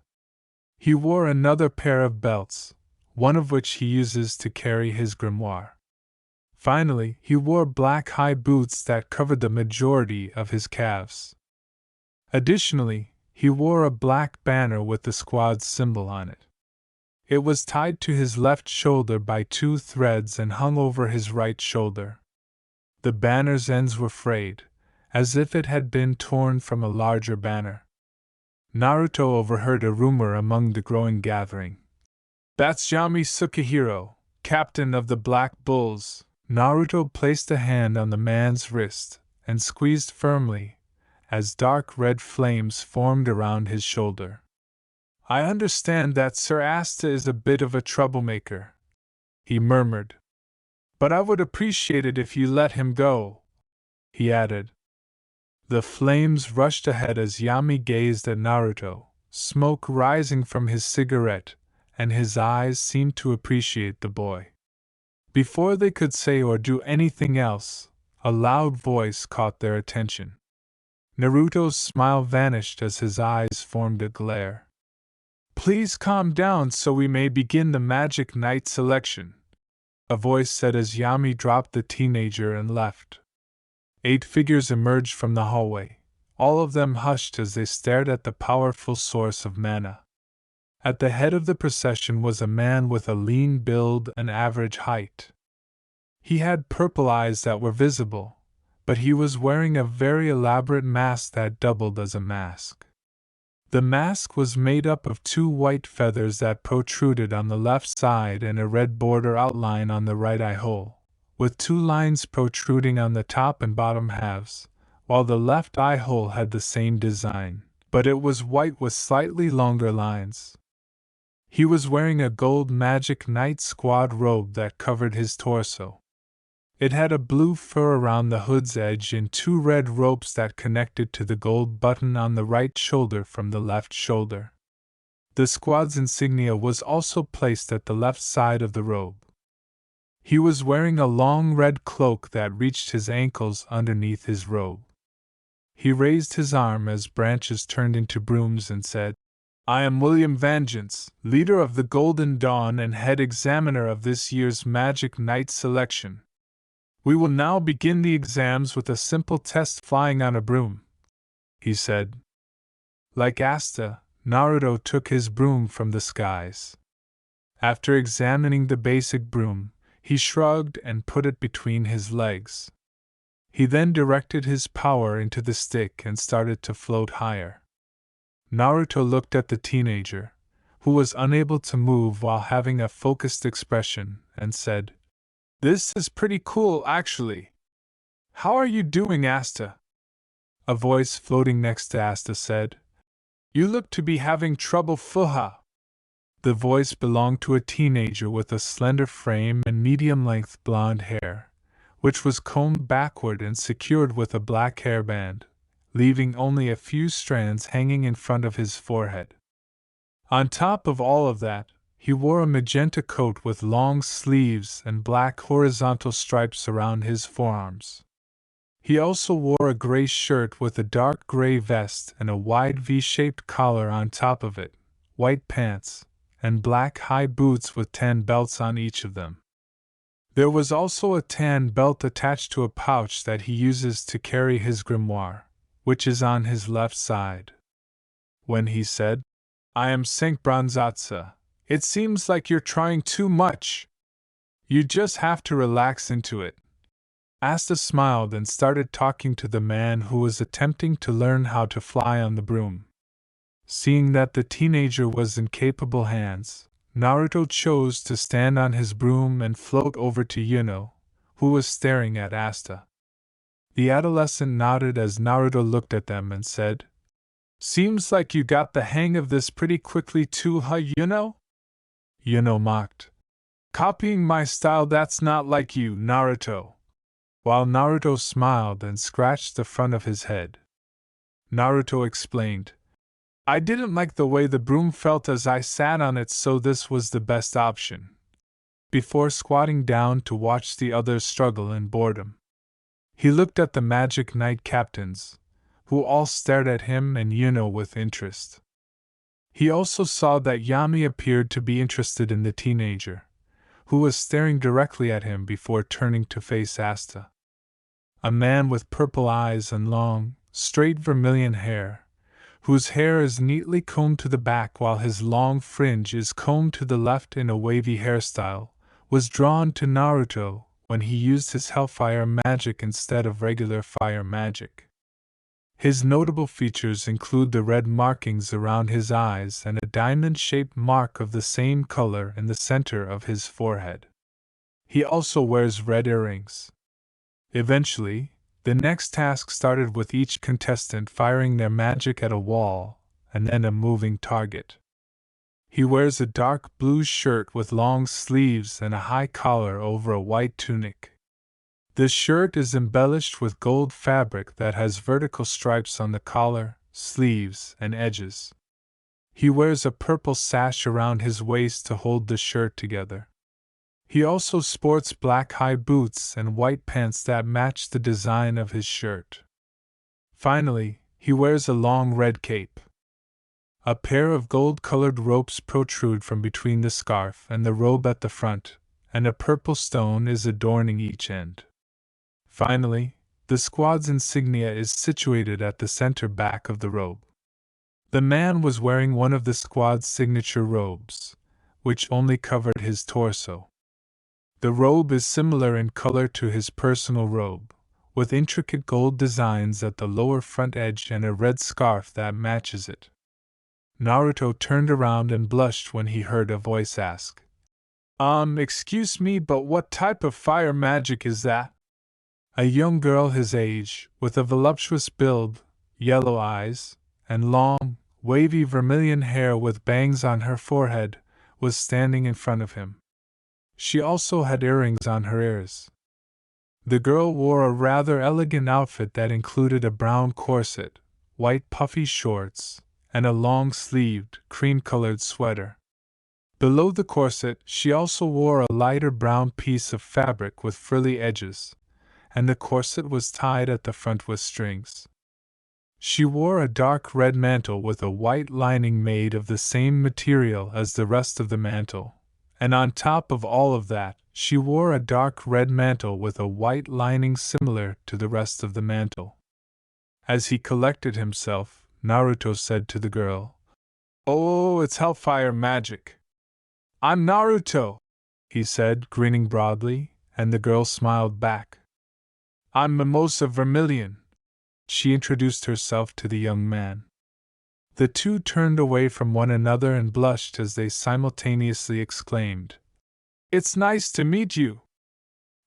He wore another pair of belts, one of which he uses to carry his grimoire. Finally, he wore black high boots that covered the majority of his calves. Additionally, he wore a black banner with the squad's symbol on it. It was tied to his left shoulder by 2 threads and hung over his right shoulder. The banner's ends were frayed, as if it had been torn from a larger banner. Naruto overheard a rumor among the growing gathering. "That's Yami Sukahiro, captain of the Black Bulls." Naruto placed a hand on the man's wrist and squeezed firmly, as dark red flames formed around his shoulder. "I understand that Sir Asta is a bit of a troublemaker," he murmured. "But I would appreciate it if you let him go," he added. The flames rushed ahead as Yami gazed at Naruto, smoke rising from his cigarette, and his eyes seemed to appreciate the boy. Before they could say or do anything else, a loud voice caught their attention. Naruto's smile vanished as his eyes formed a glare. "Please calm down so we may begin the Magic Knight selection," a voice said as Yami dropped the teenager and left. 8 figures emerged from the hallway, all of them hushed as they stared at the powerful source of mana. At the head of the procession was a man with a lean build and average height. He had purple eyes that were visible, but he was wearing a very elaborate mask that doubled as a mask. The mask was made up of 2 white feathers that protruded on the left side and a red border outline on the right eye hole, with 2 lines protruding on the top and bottom halves, while the left eye hole had the same design, but it was white with slightly longer lines. He was wearing a gold Magic Knight squad robe that covered his torso. It had a blue fur around the hood's edge and 2 red ropes that connected to the gold button on the right shoulder from the left shoulder. The squad's insignia was also placed at the left side of the robe. He was wearing a long red cloak that reached his ankles underneath his robe. He raised his arm as branches turned into brooms and said, "I am William Vengeance, leader of the Golden Dawn and head examiner of this year's Magic Knight selection. We will now begin the exams with a simple test flying on a broom," he said. Like Asta, Naruto took his broom from the skies. After examining the basic broom, he shrugged and put it between his legs. He then directed his power into the stick and started to float higher. Naruto looked at the teenager, who was unable to move while having a focused expression, and said, "This is pretty cool, actually. How are you doing, Asta?" A voice floating next to Asta said, "You look to be having trouble, Fuha." The voice belonged to a teenager with a slender frame and medium-length blonde hair, which was combed backward and secured with a black hairband, leaving only a few strands hanging in front of his forehead. On top of all of that, he wore a magenta coat with long sleeves and black horizontal stripes around his forearms. He also wore a gray shirt with a dark gray vest and a wide V-shaped collar on top of it, white pants, and black high boots with tan belts on each of them. There was also a tan belt attached to a pouch that he uses to carry his grimoire, which is on his left side. When he said, "I am Senkbronzatsa, it seems like you're trying too much. You just have to relax into it." Asta smiled and started talking to the man who was attempting to learn how to fly on the broom. Seeing that the teenager was in capable hands, Naruto chose to stand on his broom and float over to Yuno, who was staring at Asta. The adolescent nodded as Naruto looked at them and said, "Seems like you got the hang of this pretty quickly too, huh, Yuno?" Yuno mocked, "Copying my style, that's not like you, Naruto," while Naruto smiled and scratched the front of his head. Naruto explained, "I didn't like the way the broom felt as I sat on it, so this was the best option," before squatting down to watch the others struggle in boredom. He looked at the Magic Knight captains, who all stared at him and Yuno with interest. He also saw that Yami appeared to be interested in the teenager, who was staring directly at him before turning to face Asta. A man with purple eyes and long, straight vermilion hair, whose hair is neatly combed to the back while his long fringe is combed to the left in a wavy hairstyle, was drawn to Naruto when he used his Hellfire magic instead of regular fire magic. His notable features include the red markings around his eyes and a diamond-shaped mark of the same color in the center of his forehead. He also wears red earrings. Eventually, the next task started with each contestant firing their magic at a wall and then a moving target. He wears a dark blue shirt with long sleeves and a high collar over a white tunic. The shirt is embellished with gold fabric that has vertical stripes on the collar, sleeves, and edges. He wears a purple sash around his waist to hold the shirt together. He also sports black high boots and white pants that match the design of his shirt. Finally, he wears a long red cape. A pair of gold-colored ropes protrude from between the scarf and the robe at the front, and a purple stone is adorning each end. Finally, the squad's insignia is situated at the center back of the robe. The man was wearing one of the squad's signature robes, which only covered his torso. The robe is similar in color to his personal robe, with intricate gold designs at the lower front edge and a red scarf that matches it. Naruto turned around and blushed when he heard a voice ask, Excuse me, but what type of fire magic is that?" A young girl his age, with a voluptuous build, yellow eyes, and long, wavy vermilion hair with bangs on her forehead, was standing in front of him. She also had earrings on her ears. The girl wore a rather elegant outfit that included a brown corset, white puffy shorts, and a long-sleeved, cream-colored sweater. Below the corset, she also wore a lighter brown piece of fabric with frilly edges, and the corset was tied at the front with strings. She wore a dark red mantle with a white lining made of the same material as the rest of the mantle, and on top of all of that, she wore a dark red mantle with a white lining similar to the rest of the mantle. As he collected himself, Naruto said to the girl, "Oh, it's Hellfire magic." "I'm Naruto," he said, grinning broadly, and the girl smiled back. "I'm Mimosa Vermilion." She introduced herself to the young man. The two turned away from one another and blushed as they simultaneously exclaimed, "It's nice to meet you."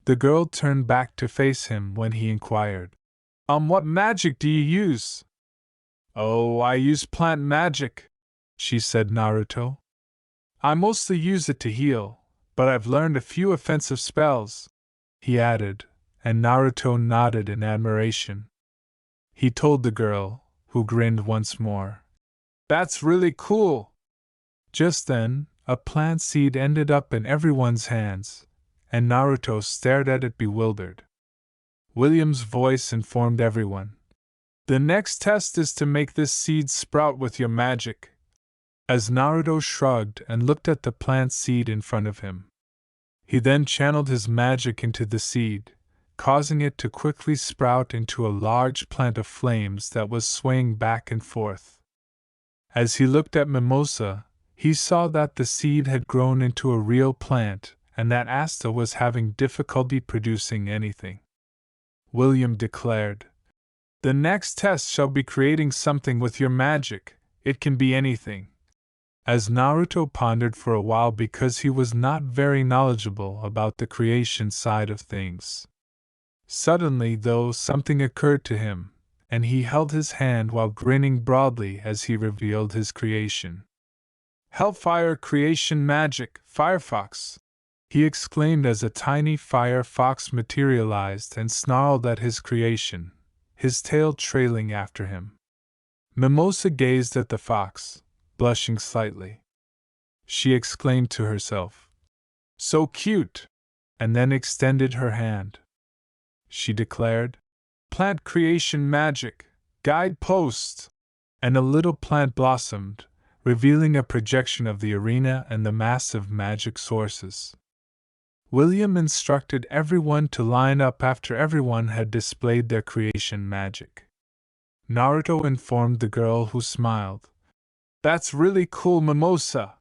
The girl turned back to face him when he inquired, What magic do you use?" "Oh, I use plant magic," she said. Naruto. "I mostly use it to heal, but I've learned a few offensive spells," he added, and Naruto nodded in admiration. He told the girl, who grinned once more, "That's really cool." Just then, a plant seed ended up in everyone's hands, and Naruto stared at it bewildered. William's voice informed everyone, "The next test is to make this seed sprout with your magic." As Naruto shrugged and looked at the plant seed in front of him, he then channeled his magic into the seed, causing it to quickly sprout into a large plant of flames that was swaying back and forth. As he looked at Mimosa, he saw that the seed had grown into a real plant and that Asta was having difficulty producing anything. William declared, "The next test shall be creating something with your magic. It can be anything." As Naruto pondered for a while because he was not very knowledgeable about the creation side of things. Suddenly, though, something occurred to him, and he held his hand while grinning broadly as he revealed his creation. "Hellfire creation magic, Firefox!" he exclaimed as a tiny fire fox materialized and snarled at his creation, his tail trailing after him. Mimosa gazed at the fox, blushing slightly. She exclaimed to herself, "So cute!" and then extended her hand. She declared, "Plant creation magic, guidepost!" and a little plant blossomed, revealing a projection of the arena and the massive magic sources. William instructed everyone to line up after everyone had displayed their creation magic. Naruto informed the girl, who smiled. That's really cool, Mimosa,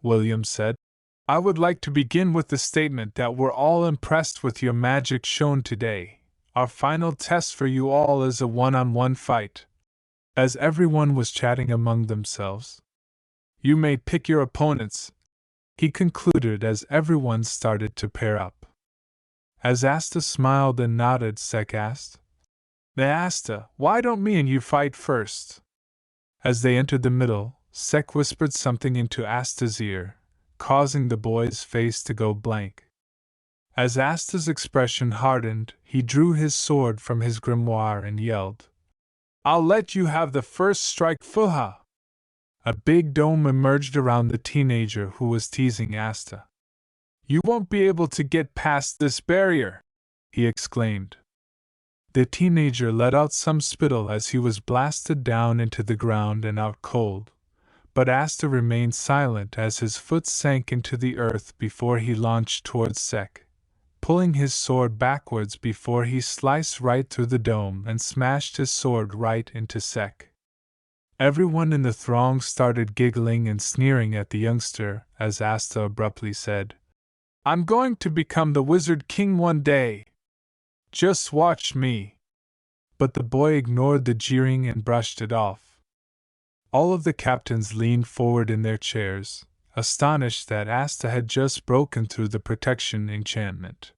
William said. I would like to begin with the statement that we're all impressed with your magic shown today. Our final test for you all is a one-on-one fight. As everyone was chatting among themselves, you may pick your opponents, he concluded as everyone started to pair up. As Asta smiled and nodded, Sek asked, Asta, why don't me and you fight first? As they entered the middle, Sek whispered something into Asta's ear, causing the boy's face to go blank. As Asta's expression hardened, he drew his sword from his grimoire and yelled, I'll let you have the first strike, Fuha! A big dome emerged around the teenager who was teasing Asta. You won't be able to get past this barrier, he exclaimed. The teenager let out some spittle as he was blasted down into the ground and out cold, but Asta remained silent as his foot sank into the earth before he launched towards Sek, pulling his sword backwards before he sliced right through the dome and smashed his sword right into Sek. Everyone in the throng started giggling and sneering at the youngster as Asta abruptly said, I'm going to become the Wizard King one day. Just watch me. But the boy ignored the jeering and brushed it off. All of the captains leaned forward in their chairs, astonished that Asta had just broken through the protection enchantment.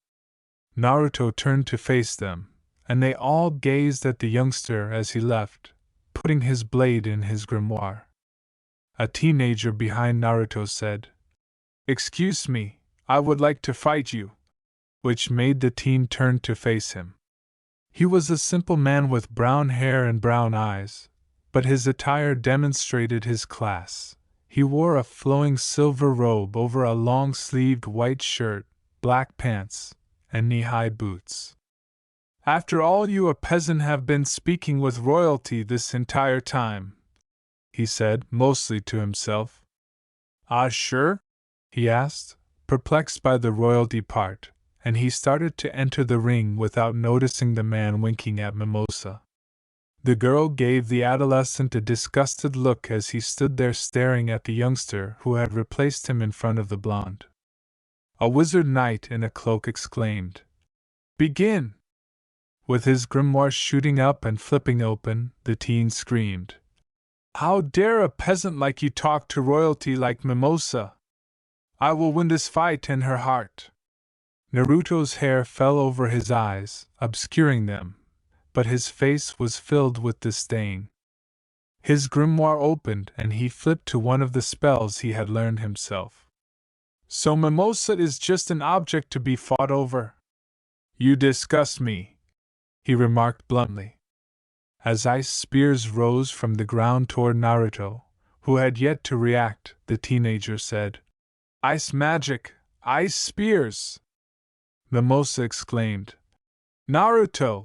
Naruto turned to face them, and they all gazed at the youngster as he left, putting his blade in his grimoire. A teenager behind Naruto said, Excuse me, I would like to fight you, which made the teen turn to face him. He was a simple man with brown hair and brown eyes, but his attire demonstrated his class. He wore a flowing silver robe over a long-sleeved white shirt, black pants, and knee-high boots. After all, you a peasant have been speaking with royalty this entire time, he said, mostly to himself. Ah, sure? He asked, perplexed by the royalty part, and he started to enter the ring without noticing the man winking at Mimosa. The girl gave the adolescent a disgusted look as he stood there staring at the youngster who had replaced him in front of the blonde. A wizard knight in a cloak exclaimed, Begin! With his grimoire shooting up and flipping open, the teen screamed, How dare a peasant like you talk to royalty like Mimosa? I will win this fight in her heart. Naruto's hair fell over his eyes, obscuring them, but his face was filled with disdain. His grimoire opened and he flipped to one of the spells he had learned himself. So Mimosa is just an object to be fought over? You disgust me, he remarked bluntly. As ice spears rose from the ground toward Naruto, who had yet to react, the teenager said, Ice magic! Ice spears! Mimosa exclaimed, Naruto!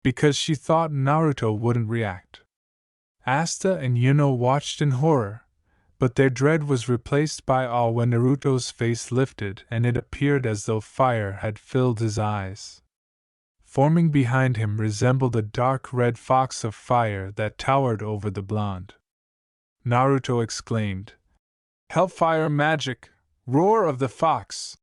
Because she thought Naruto wouldn't react. Asta and Yuno watched in horror, but their dread was replaced by awe when Naruto's face lifted and it appeared as though fire had filled his eyes. Forming behind him resembled a dark red fox of fire that towered over the blonde. Naruto exclaimed, Hellfire magic! Roar of the fox!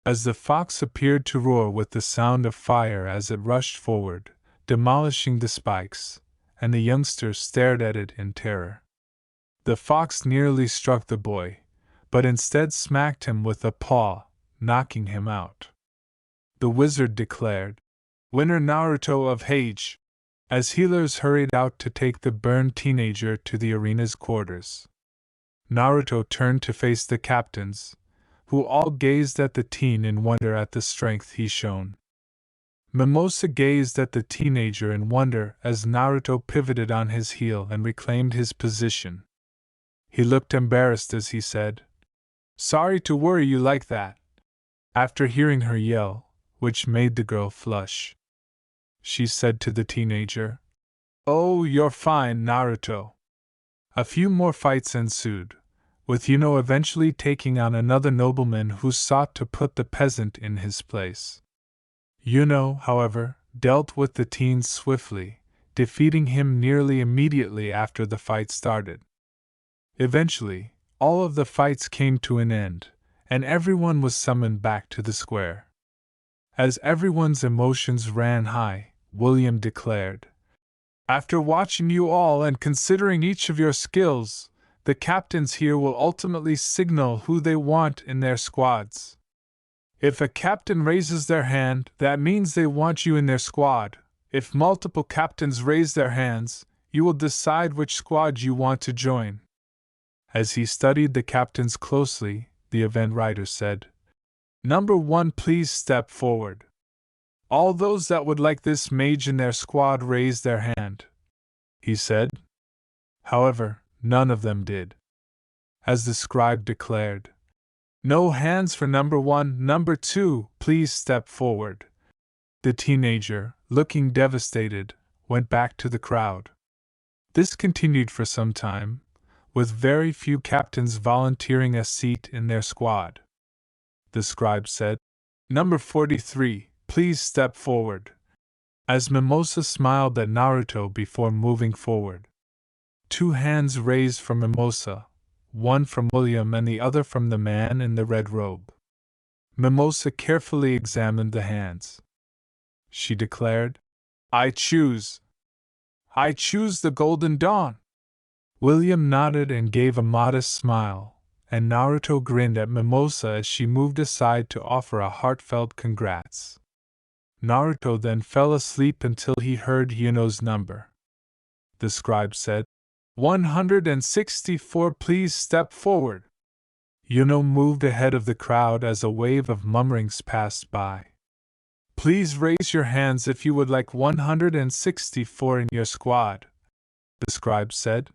As the fox appeared to roar with the sound of fire as it rushed forward, demolishing the spikes, and the youngster stared at it in terror. The fox nearly struck the boy, but instead smacked him with a paw, knocking him out. The wizard declared, Winner Naruto of Hage, as healers hurried out to take the burned teenager to the arena's quarters. Naruto turned to face the captains, who all gazed at the teen in wonder at the strength he shown. Mimosa gazed at the teenager in wonder as Naruto pivoted on his heel and reclaimed his position. He looked embarrassed as he said, Sorry to worry you like that, after hearing her yell, which made the girl flush. She said to the teenager, Oh, you're fine, Naruto. A few more fights ensued, with Yuno eventually taking on another nobleman who sought to put the peasant in his place. Yuno, however, dealt with the teens swiftly, defeating him nearly immediately after the fight started. Eventually, all of the fights came to an end, and everyone was summoned back to the square. As everyone's emotions ran high, William declared, "After watching you all and considering each of your skills, the captains here will ultimately signal who they want in their squads. If a captain raises their hand, that means they want you in their squad. If multiple captains raise their hands, you will decide which squad you want to join." As he studied the captains closely, the event writer said, "Number 1, please step forward. All those that would like this mage in their squad raise their hand," he said. However, none of them did. As the scribe declared, "No hands for number 1, number 2, please step forward." The teenager, looking devastated, went back to the crowd. This continued for some time, with very few captains volunteering a seat in their squad. The scribe said, "Number 43, please step forward," as Mimosa smiled at Naruto before moving forward. 2 hands raised from Mimosa, one from William and the other from the man in the red robe. Mimosa carefully examined the hands. She declared, I choose the Golden Dawn." William nodded and gave a modest smile, and Naruto grinned at Mimosa as she moved aside to offer a heartfelt congrats. Naruto then fell asleep until he heard Yuno's number. The scribe said, 164, please step forward." Yuno moved ahead of the crowd as a wave of murmurings passed by. "Please raise your hands if you would like 164 in your squad," the scribe said.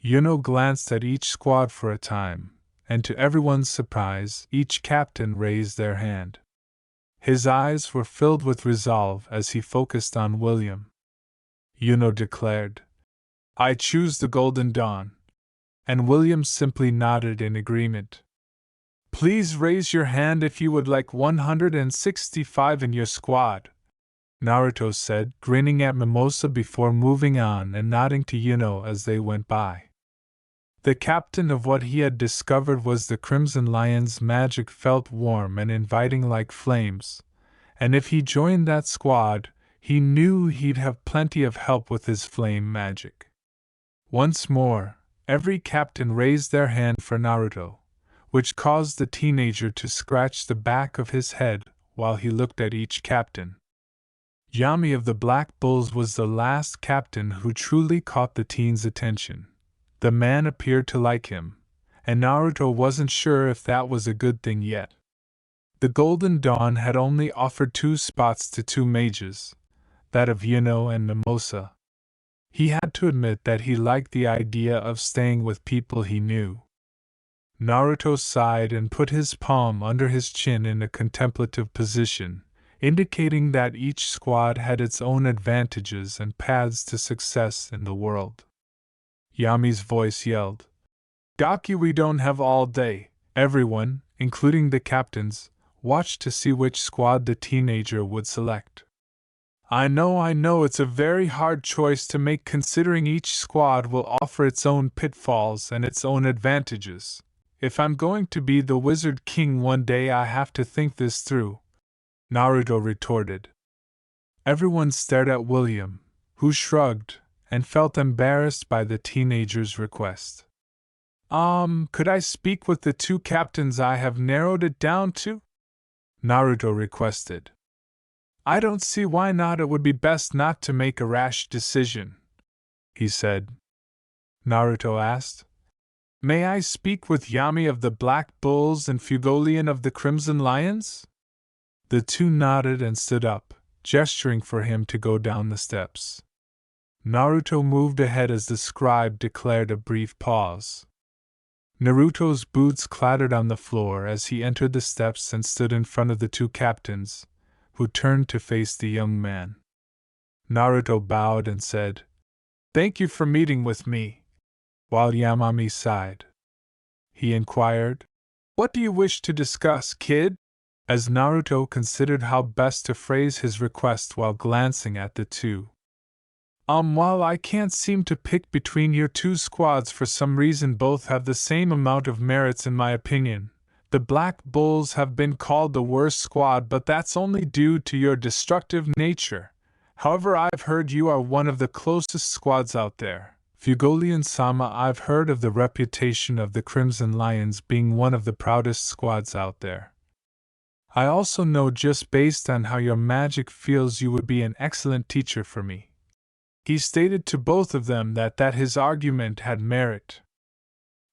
Yuno glanced at each squad for a time, and to everyone's surprise, each captain raised their hand. His eyes were filled with resolve as he focused on William. Yuno declared, "I choose the Golden Dawn," and William simply nodded in agreement. "Please raise your hand if you would like 165 in your squad," Naruto said, grinning at Mimosa before moving on and nodding to Yuno as they went by. The captain of what he had discovered was the Crimson Lion's magic felt warm and inviting like flames, and if he joined that squad, he knew he'd have plenty of help with his flame magic. Once more, every captain raised their hand for Naruto, which caused the teenager to scratch the back of his head while he looked at each captain. Yami of the Black Bulls was the last captain who truly caught the teen's attention. The man appeared to like him, and Naruto wasn't sure if that was a good thing yet. The Golden Dawn had only offered 2 spots to 2 mages, that of Yuno and Mimosa. He had to admit that he liked the idea of staying with people he knew. Naruto sighed and put his palm under his chin in a contemplative position, indicating that each squad had its own advantages and paths to success in the world. Yami's voice yelled, "Gaki, we don't have all day." Everyone, including the captains, watched to see which squad the teenager would select. I know, it's a very hard choice to make considering each squad will offer its own pitfalls and its own advantages. If I'm going to be the Wizard King one day, I have to think this through," Naruto retorted. Everyone stared at William, who shrugged and felt embarrassed by the teenager's request. Could I speak with the 2 captains I have narrowed it down to?" Naruto requested. "I don't see why not. It would be best not to make a rash decision," he said. Naruto asked, "May I speak with Yami of the Black Bulls and Fugolian of the Crimson Lions?" The 2 nodded and stood up, gesturing for him to go down the steps. Naruto moved ahead as the scribe declared a brief pause. Naruto's boots clattered on the floor as he entered the steps and stood in front of the 2 captains, who turned to face the young man. Naruto bowed and said, "Thank you for meeting with me," while Yamami sighed. He inquired, "What do you wish to discuss, kid?" as Naruto considered how best to phrase his request while glancing at the 2. While I can't seem to pick between your two squads for some reason, both have the same amount of merits in my opinion. The Black Bulls have been called the worst squad, but that's only due to your destructive nature. However, I've heard you are one of the closest squads out there. Fugolian-sama, I've heard of the reputation of the Crimson Lions being one of the proudest squads out there. I also know, just based on how your magic feels, you would be an excellent teacher for me. He stated to both of them that his argument had merit.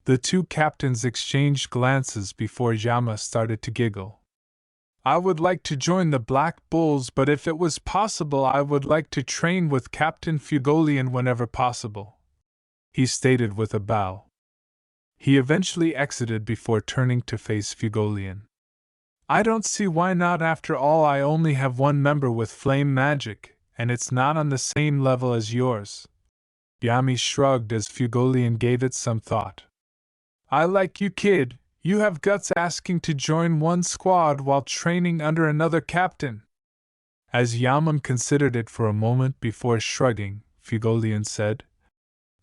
The two captains exchanged glances before Yama started to giggle. I would like to join the Black Bulls, but if it was possible, I would like to train with Captain Fugolian whenever possible, he stated with a bow. He eventually exited before turning to face Fugolian. I don't see why not. After all, I only have one member with flame magic, and it's not on the same level as yours. Yami shrugged as Fugolian gave it some thought. I like you, kid. You have guts asking to join one squad while training under another captain. As Yamam considered it for a moment before shrugging, Fugolian said,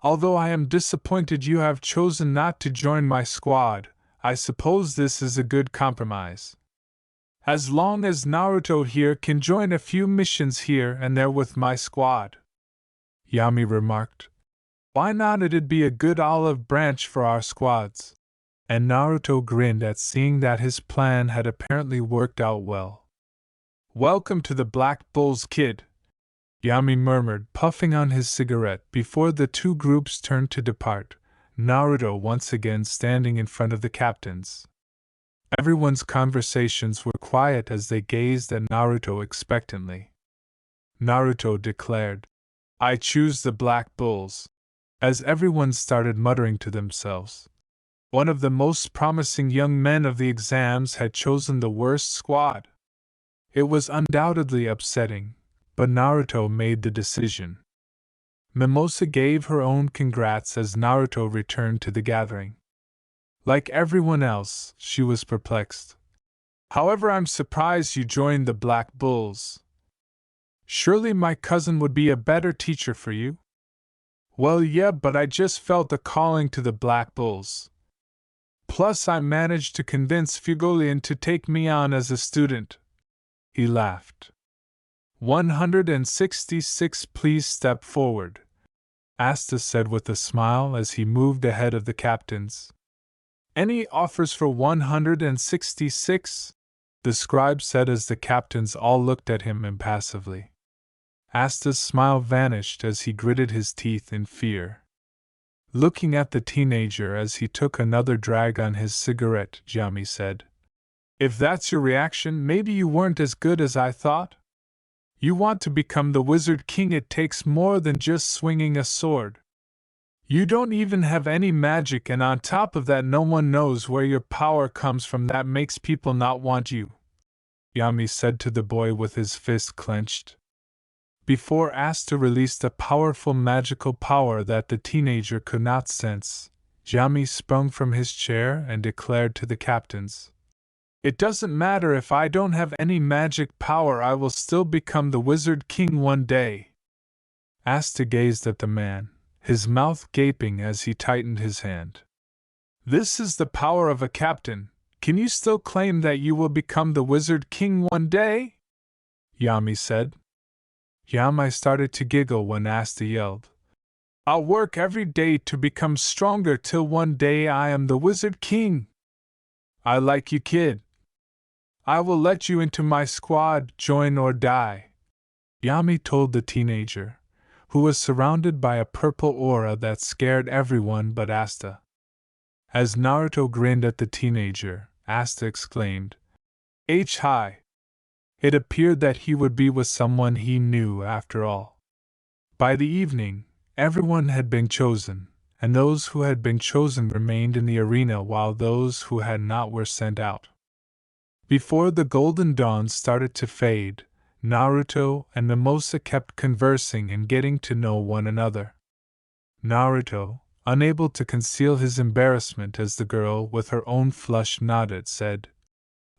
Although I am disappointed you have chosen not to join my squad, I suppose this is a good compromise. As long as Naruto here can join a few missions here and there with my squad, Yami remarked. Why not? It'd be a good olive branch for our squads. And Naruto grinned at seeing that his plan had apparently worked out well. Welcome to the Black Bulls, kid, Yami murmured, puffing on his cigarette before the two groups turned to depart, Naruto once again standing in front of the captains. Everyone's conversations were quiet as they gazed at Naruto expectantly. Naruto declared, I choose the Black Bulls, as everyone started muttering to themselves. One of the most promising young men of the exams had chosen the worst squad. It was undoubtedly upsetting, but Naruto made the decision. Mimosa gave her own congrats as Naruto returned to the gathering. Like everyone else, she was perplexed. However, I'm surprised you joined the Black Bulls. Surely my cousin would be a better teacher for you? Well, yeah, but I just felt a calling to the Black Bulls. Plus, I managed to convince Fugolian to take me on as a student. He laughed. 166. Please step forward, Asta said with a smile as he moved ahead of the captains. Any offers for 166? The scribe said as the captains all looked at him impassively. Asta's smile vanished as he gritted his teeth in fear. Looking at the teenager as he took another drag on his cigarette, Yami said, If that's your reaction, maybe you weren't as good as I thought? You want to become the Wizard King, it takes more than just swinging a sword. You don't even have any magic, and on top of that no one knows where your power comes from. That makes people not want you, Yami said to the boy with his fist clenched. Before Asta released a powerful magical power that the teenager could not sense, Yami sprung from his chair and declared to the captains, It doesn't matter if I don't have any magic power, I will still become the Wizard King one day. Asta gazed at the man, his mouth gaping as he tightened his hand. This is the power of a captain. Can you still claim that you will become the Wizard King one day? Yami said. Yami started to giggle when Asta yelled, I'll work every day to become stronger till one day I am the Wizard King. I like you, kid. I will let you into my squad, join or die, Yami told the teenager, who was surrounded by a purple aura that scared everyone but Asta. As Naruto grinned at the teenager, Asta exclaimed, Hi! It appeared that he would be with someone he knew after all. By the evening, everyone had been chosen, and those who had been chosen remained in the arena while those who had not were sent out. Before the golden dawn started to fade, Naruto and Mimosa kept conversing and getting to know one another. Naruto, unable to conceal his embarrassment as the girl with her own flush nodded, said,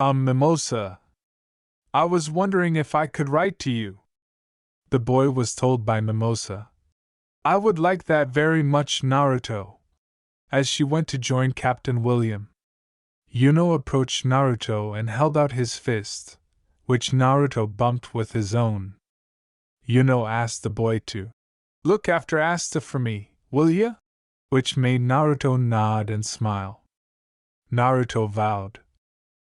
Mimosa, I was wondering if I could write to you. The boy was told by Mimosa, I would like that very much, Naruto. As she went to join Captain William, Yuno approached Naruto and held out his fist, which Naruto bumped with his own. Yuno asked the boy to look after Asta for me, will ya? Which made Naruto nod and smile. Naruto vowed,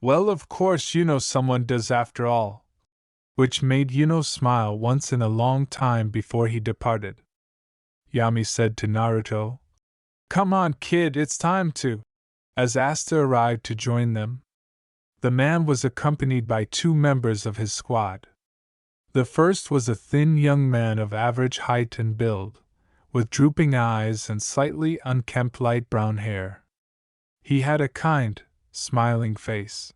well, of course you know someone does after all, which made Yuno smile once in a long time before he departed. Yami said to Naruto, come on, kid, it's time to. As Asta arrived to join them, the man was accompanied by 2 members of his squad. The first was a thin young man of average height and build, with drooping eyes and slightly unkempt light brown hair. He had a kind, smiling face.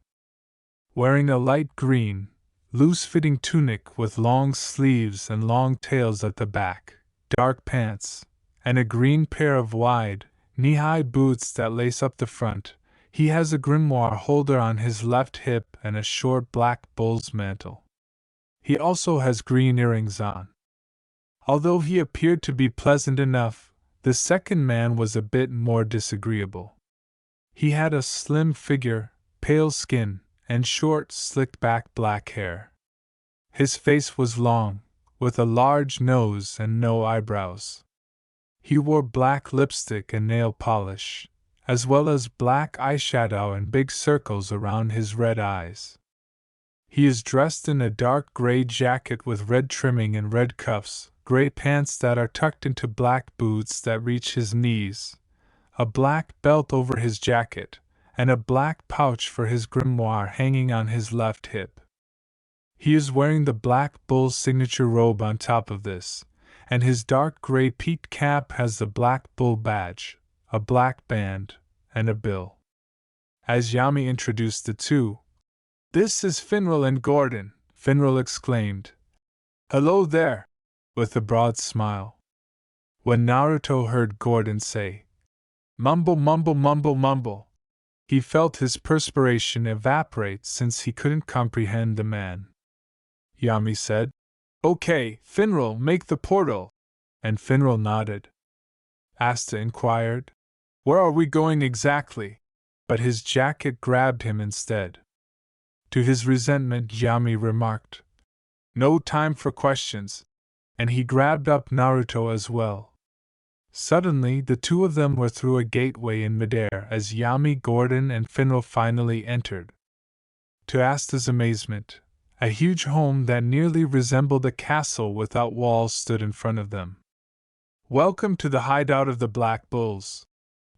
Wearing a light green, loose-fitting tunic with long sleeves and long tails at the back, dark pants, and a green pair of wide, knee-high boots that lace up the front, he has a grimoire holder on his left hip and a short black bull's mantle. He also has green earrings on. Although he appeared to be pleasant enough, the second man was a bit more disagreeable. He had a slim figure, pale skin, and short, slicked-back black hair. His face was long, with a large nose and no eyebrows. He wore black lipstick and nail polish, as well as black eyeshadow and big circles around his red eyes. He is dressed in a dark gray jacket with red trimming and red cuffs, gray pants that are tucked into black boots that reach his knees, a black belt over his jacket, and a black pouch for his grimoire hanging on his left hip. He is wearing the Black Bull's signature robe on top of this, and his dark gray peaked cap has the Black Bull badge, a black band, and a bill. As Yami introduced the two, "This is Finral and Gordon," Finral exclaimed. "Hello there," with a broad smile. When Naruto heard Gordon say, "Mumble, mumble, mumble, mumble," he felt his perspiration evaporate since he couldn't comprehend the man. Yami said, "Okay, Finral, make the portal," and Finral nodded. Asta inquired, "Where are we going exactly?" But his jacket grabbed him instead. To his resentment, Yami remarked, "No time for questions," and he grabbed up Naruto as well. Suddenly, the two of them were through a gateway in midair as Yami, Gordon, and Finral finally entered. To Asta's amazement, a huge home that nearly resembled a castle without walls stood in front of them. "Welcome to the hideout of the Black Bulls,"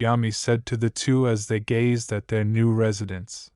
Yami said to the two as they gazed at their new residence.